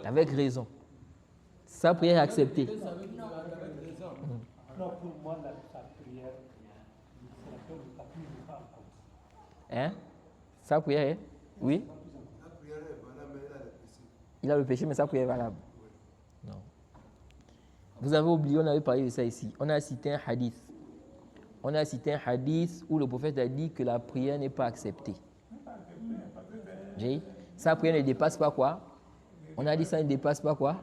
avec raison. Sa prière est acceptée. Avec raison. Non, pour moi, sa prière, c'est la prière de Papi, il n'est pas en compte. Hein? Sa prière est? Oui? La prière est valable, mais il a le péché. Il a le péché, mais sa prière est valable. Non. Vous avez oublié, on avait parlé de ça ici. On a cité un hadith. On a cité un hadith où le prophète a dit que la prière n'est pas acceptée. Sa prière ne dépasse pas quoi? On a dit ça ne dépasse pas quoi?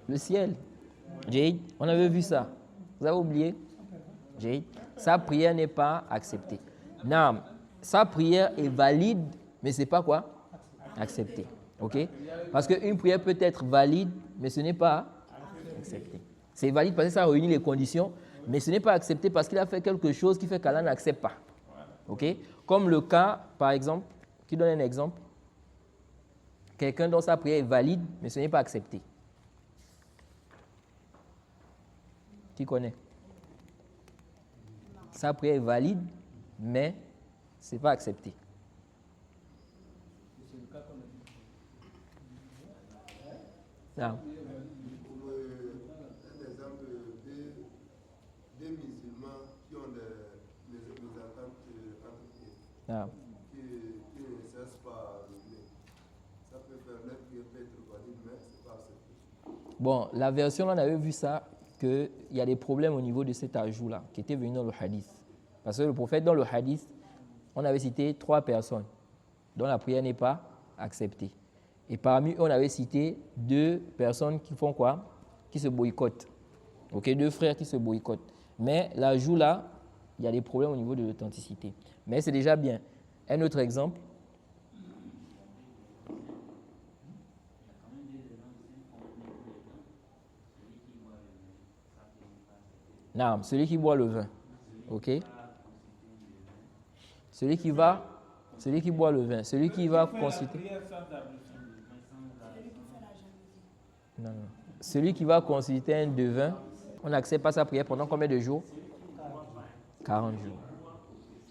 Le ciel. On avait vu ça. Vous avez oublié? Sa prière n'est pas acceptée. Non, sa prière est valide, mais ce n'est pas quoi? Accepté. Ok? Parce qu'une prière peut être valide, mais ce n'est pas accepté. C'est valide parce que ça réunit les conditions, mais ce n'est pas accepté parce qu'il a fait quelque chose qui fait qu'Allah n'accepte pas. Ok? Comme le cas, par exemple, qui donne un exemple, quelqu'un dont sa prière est valide, mais ce n'est pas accepté. Qui connaît? sa prière est valide, mais ce n'est pas accepté. C'est le cas qu'on a dit. Non. Pour un exemple des musulmans qui ont des attentes entre Non. qui ne cessent pas le blé. Ça peut faire leur prière peut être valide, mais ce n'est pas accepté. Bon, la version, là, on avait vu ça, qu'il y a des problèmes au niveau de cet ajout-là, qui était venu dans le hadith. Parce que le prophète, dans le hadith, on avait cité 3 personnes dont la prière n'est pas acceptée. Et parmi eux, on avait cité 2 personnes qui font quoi? Qui se boycottent. Ok, 2 frères qui se boycottent. Mais l'ajout là, il y a des problèmes au niveau de l'authenticité. Mais c'est déjà bien. Un autre exemple. Non, celui qui boit le vin. Ok? Celui qui boit le vin, celui qui va consulter. Non. Celui qui va consulter un devin, on n'accepte pas sa prière pendant combien de jours? 40 jours.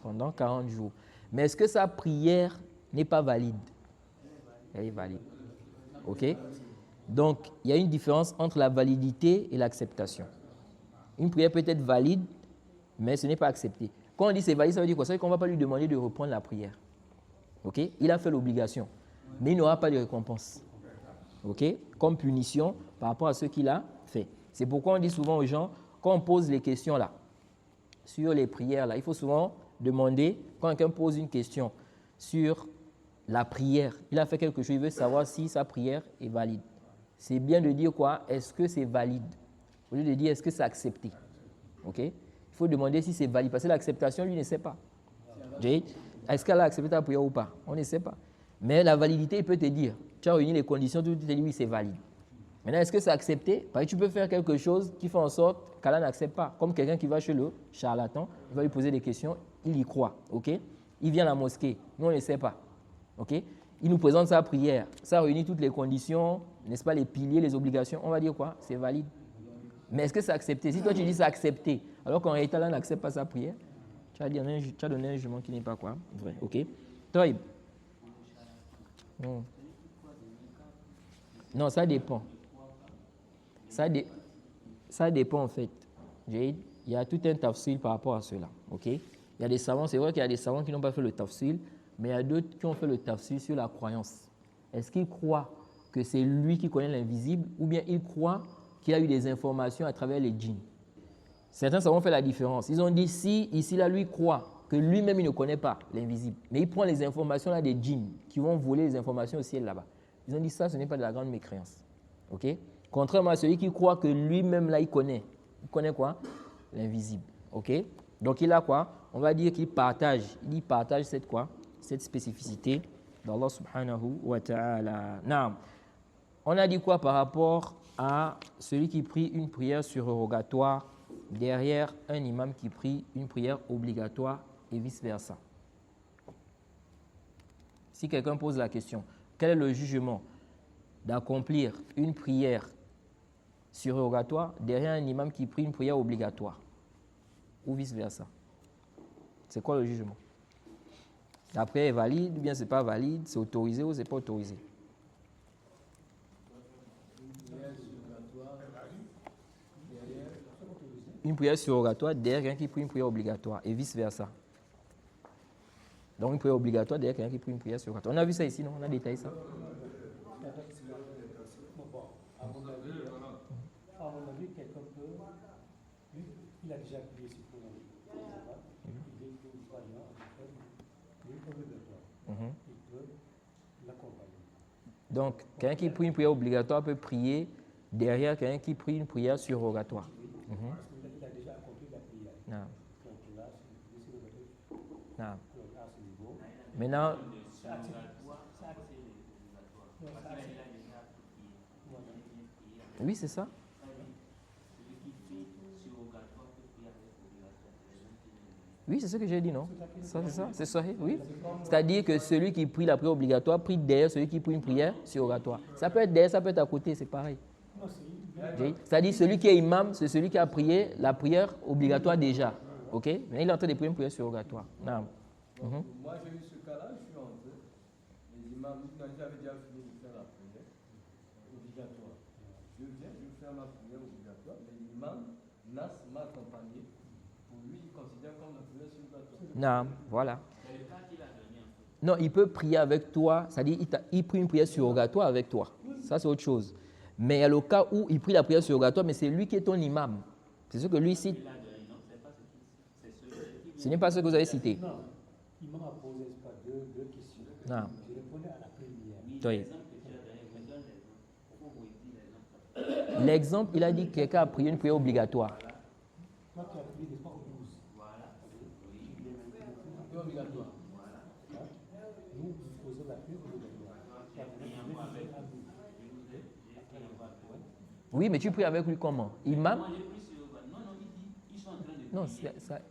Pendant 40 jours. Mais est-ce que sa prière n'est pas valide? Elle est valide. Ok? Donc, il y a une différence entre la validité et l'acceptation. Une prière peut être valide, mais ce n'est pas accepté. Quand on dit c'est valide, ça veut dire quoi? Ça veut dire qu'on ne va pas lui demander de reprendre la prière. Ok? Il a fait l'obligation, mais il n'aura pas de récompense. Ok? Comme punition par rapport à ce qu'il a fait. C'est pourquoi on dit souvent aux gens, quand on pose les questions là, sur les prières là, il faut souvent demander, quand quelqu'un pose une question sur la prière, il a fait quelque chose, il veut savoir si sa prière est valide. C'est bien de dire quoi? Est-ce que c'est valide? Au lieu de dire est-ce que c'est accepté. Ok? Il faut demander si c'est valide, parce que l'acceptation, lui, ne sait pas. Est-ce qu'elle a accepté ta prière ou pas? On ne sait pas. Mais la validité, il peut te dire, tu as réuni les conditions, tu te dis oui, c'est valide. Maintenant, est-ce que c'est accepté? Parce que tu peux faire quelque chose qui fait en sorte qu'Allah n'accepte pas. Comme quelqu'un qui va chez le charlatan, il va lui poser des questions, il y croit. Ok? Il vient à la mosquée, nous, on ne sait pas. Ok? Il nous présente sa prière, ça réunit toutes les conditions, n'est-ce pas, les piliers, les obligations. On va dire quoi? C'est valide. Mais est-ce que c'est accepté? Si toi tu dis c'est accepté, alors qu'en réalité, Allah n'accepte pas sa prière, tu as donné un jugement qui n'est pas quoi? Vrai. Ok? Toïb. Non, ça dépend. Ça dépend en fait. Il y a tout un tafsil par rapport à cela. Ok? Il y a des savants, c'est vrai qu'il y a des savants qui n'ont pas fait le tafsil, mais il y a d'autres qui ont fait le tafsil sur la croyance. Est-ce qu'ils croient que c'est lui qui connaît l'invisible ou bien ils croient qu'il a eu des informations à travers les djinns? Certains savants ont fait la différence. Ils ont dit si ici là lui croit que lui-même il ne connaît pas l'invisible, mais il prend les informations là des djinns qui vont voler les informations au ciel là-bas. Ils ont dit ça, ce n'est pas de la grande mécréance. Ok? Contrairement à celui qui croit que lui-même là il connaît. Il connaît quoi? L'invisible. Ok? Donc il a quoi? On va dire qu'il partage. Il partage cette quoi? Cette spécificité d'Allah subhanahu wa ta'ala. Naam. On a dit quoi par rapport à celui qui prie une prière surrogatoire derrière un imam qui prie une prière obligatoire et vice-versa? Si quelqu'un pose la question, quel est le jugement d'accomplir une prière surrogatoire derrière un imam qui prie une prière obligatoire ou vice-versa? C'est quoi le jugement? La prière est valide ou bien c'est pas valide? C'est autorisé ou c'est pas autorisé? Une prière surrogatoire derrière quelqu'un qui prie une prière obligatoire et vice-versa. Donc une prière obligatoire derrière quelqu'un qui prie une prière surrogatoire. On a vu ça ici, non? On a détaillé ça. À mon avis, quelqu'un peut, il a déjà prié sur le programme, il est croyant, il est obligatoire. Il peut l'accompagner. Donc, quelqu'un qui prie une prière obligatoire peut prier derrière quelqu'un qui prie une prière surrogatoire. Parce qu'il a déjà accompli la prière. Non. Donc là, c'est Non. à ce niveau. Maintenant, oui, c'est ça. Oui, c'est ce que j'ai dit, non? Ça, c'est ça? C'est ça, oui. C'est-à-dire que celui qui prie la prière obligatoire prie derrière celui qui prie une prière surrogatoire. Ça peut être derrière, ça peut être à côté, c'est pareil. C'est-à-dire celui qui est imam, c'est celui qui a prié la prière obligatoire déjà. Ok? Mais il est en train de prier une prière surrogatoire. Non. Donc, moi, j'ai eu ce cas-là, je suis entré. Les imams, j'avais déjà fini de faire la prière obligatoire. Je viens, je fais ma prière obligatoire, mais l'imam Nas m'a accompagné. Pour lui, il considère comme la prière surrogatoire. Non, voilà. Non, il peut prier avec toi, c'est-à-dire il prie une prière surrogatoire avec toi. Ça, c'est autre chose. Mais il y a le cas où il prie la prière surrogatoire, mais c'est lui qui est ton imam. C'est ce que lui cite. Ce n'est pas ce que vous avez cité. Non, il m'a posé pas deux questions. Non. Je répondais à la première. Oui. L'exemple, il a dit que quelqu'un a prié une prière obligatoire. Toi, tu as pris des pas au 12. C'est obligatoire. Nous, nous faisons la prière obligatoire. Oui, mais tu pries avec lui comment? Imam? Non,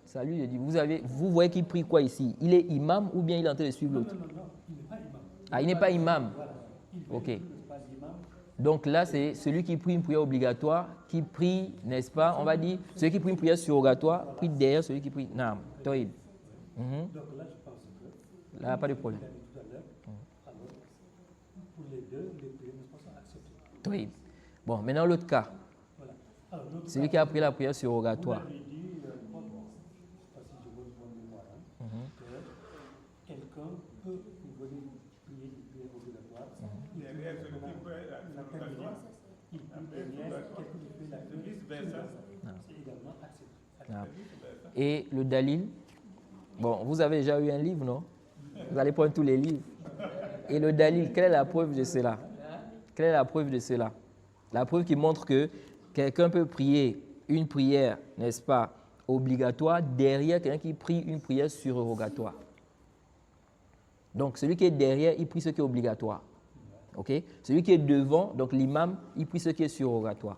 ça lui, je dis. Vous voyez qu'il prie quoi ici? Il est imam ou bien il est en train de suivre l'autre? Non, il n'est pas imam. Ah, il n'est pas imam. Voilà. Ok. Il n'est pas imam. Donc là, c'est celui qui prie une prière obligatoire, qui prie, n'est-ce pas? On va dire, celui qui prie une prière surrogatoire, prie derrière celui qui prie. Non, Toïd. Donc là, je pense que. Là, pas de problème. Il a dit tout à l'heure. Alors, pour les deux, les prières ne sont pas acceptées. Toïd. Bon, maintenant l'autre cas. Voilà. Alors, l'autre Celui cas, qui a pris la prière vous surrogatoire. l'avez dit, je ne sais pas si je vois une bonne mémoire, que quelqu'un peut venir prier une prière obligatoire. Derrière celui qui fait la surrogatoire, Il prie derrière quelqu'un qui fait la prière. vice-versa. C'est également accepté. Ah. Et le Dalil, bon, vous avez déjà eu un livre, non? Vous allez prendre tous les livres. Et le Dalil, quelle est la preuve de cela? Quelle est la preuve de cela? La preuve qui montre que quelqu'un peut prier une prière, n'est-ce pas, obligatoire, derrière quelqu'un qui prie une prière surrogatoire. Donc, celui qui est derrière, il prie ce qui est obligatoire. OK? Celui qui est devant, donc l'imam, il prie ce qui est surrogatoire.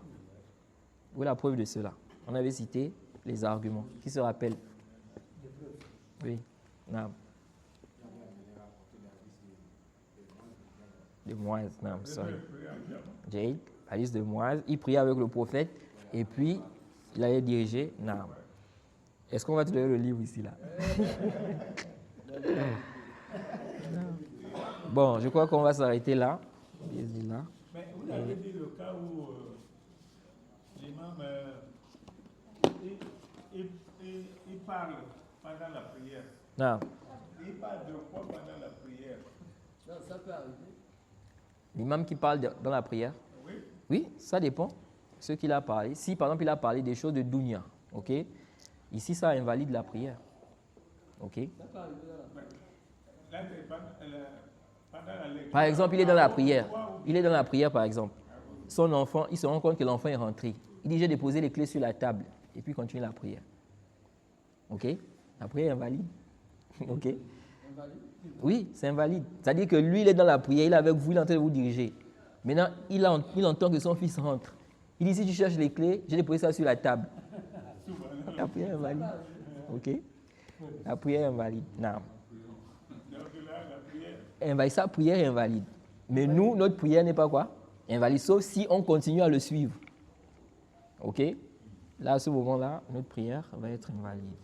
Voilà la preuve de cela. On avait cité les arguments. Qui se rappelle? Oui. Non. De Moïse, non, sorry. Jade, hadith de Moïse, il priait avec le prophète et puis il allait diriger. Non. Est-ce qu'on va te donner le livre ici, là? Bon, je crois qu'on va s'arrêter là. Mais vous avez dit le cas où l'imam il parle pendant la prière. Non. Il parle de quoi pendant la prière? Non, ça peut arriver. L'imam qui parle dans la prière? Oui. Oui, ça dépend. Ce qu'il a parlé. Si, par exemple, il a parlé des choses de dunya, ok? Ici, ça invalide la prière. Ok? Ça peut arriver dans la prière. Là, c'est pendant la lecture. Par exemple, il est dans la prière. Il est dans la prière, par exemple. Son enfant, il se rend compte que l'enfant est rentré. Il dit, j'ai déposé les clés sur la table. Et puis, il continue la prière. Ok? La prière est invalide. Ok? Invalide. Oui, c'est invalide. C'est-à-dire que lui, il est dans la prière, il est avec vous, il est en train de vous diriger. Maintenant, il entend que son fils rentre. Il dit, si tu cherches les clés, j'ai déposé ça sur la table. La prière est invalide. Ok? La prière est invalide. Non. Sa prière est invalide. Mais nous, notre prière n'est pas quoi? Invalide, sauf si on continue à le suivre. Ok? Là, à ce moment-là, notre prière va être invalide.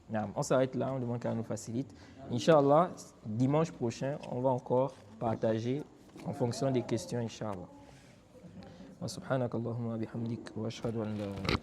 Non. On s'arrête là, on demande qu'elle nous facilite. Inch'Allah, dimanche prochain, on va encore partager en fonction des questions, Inch'Allah. Wa subhanakallahumma bihamdik wa ashhadu an la ilaha illa anta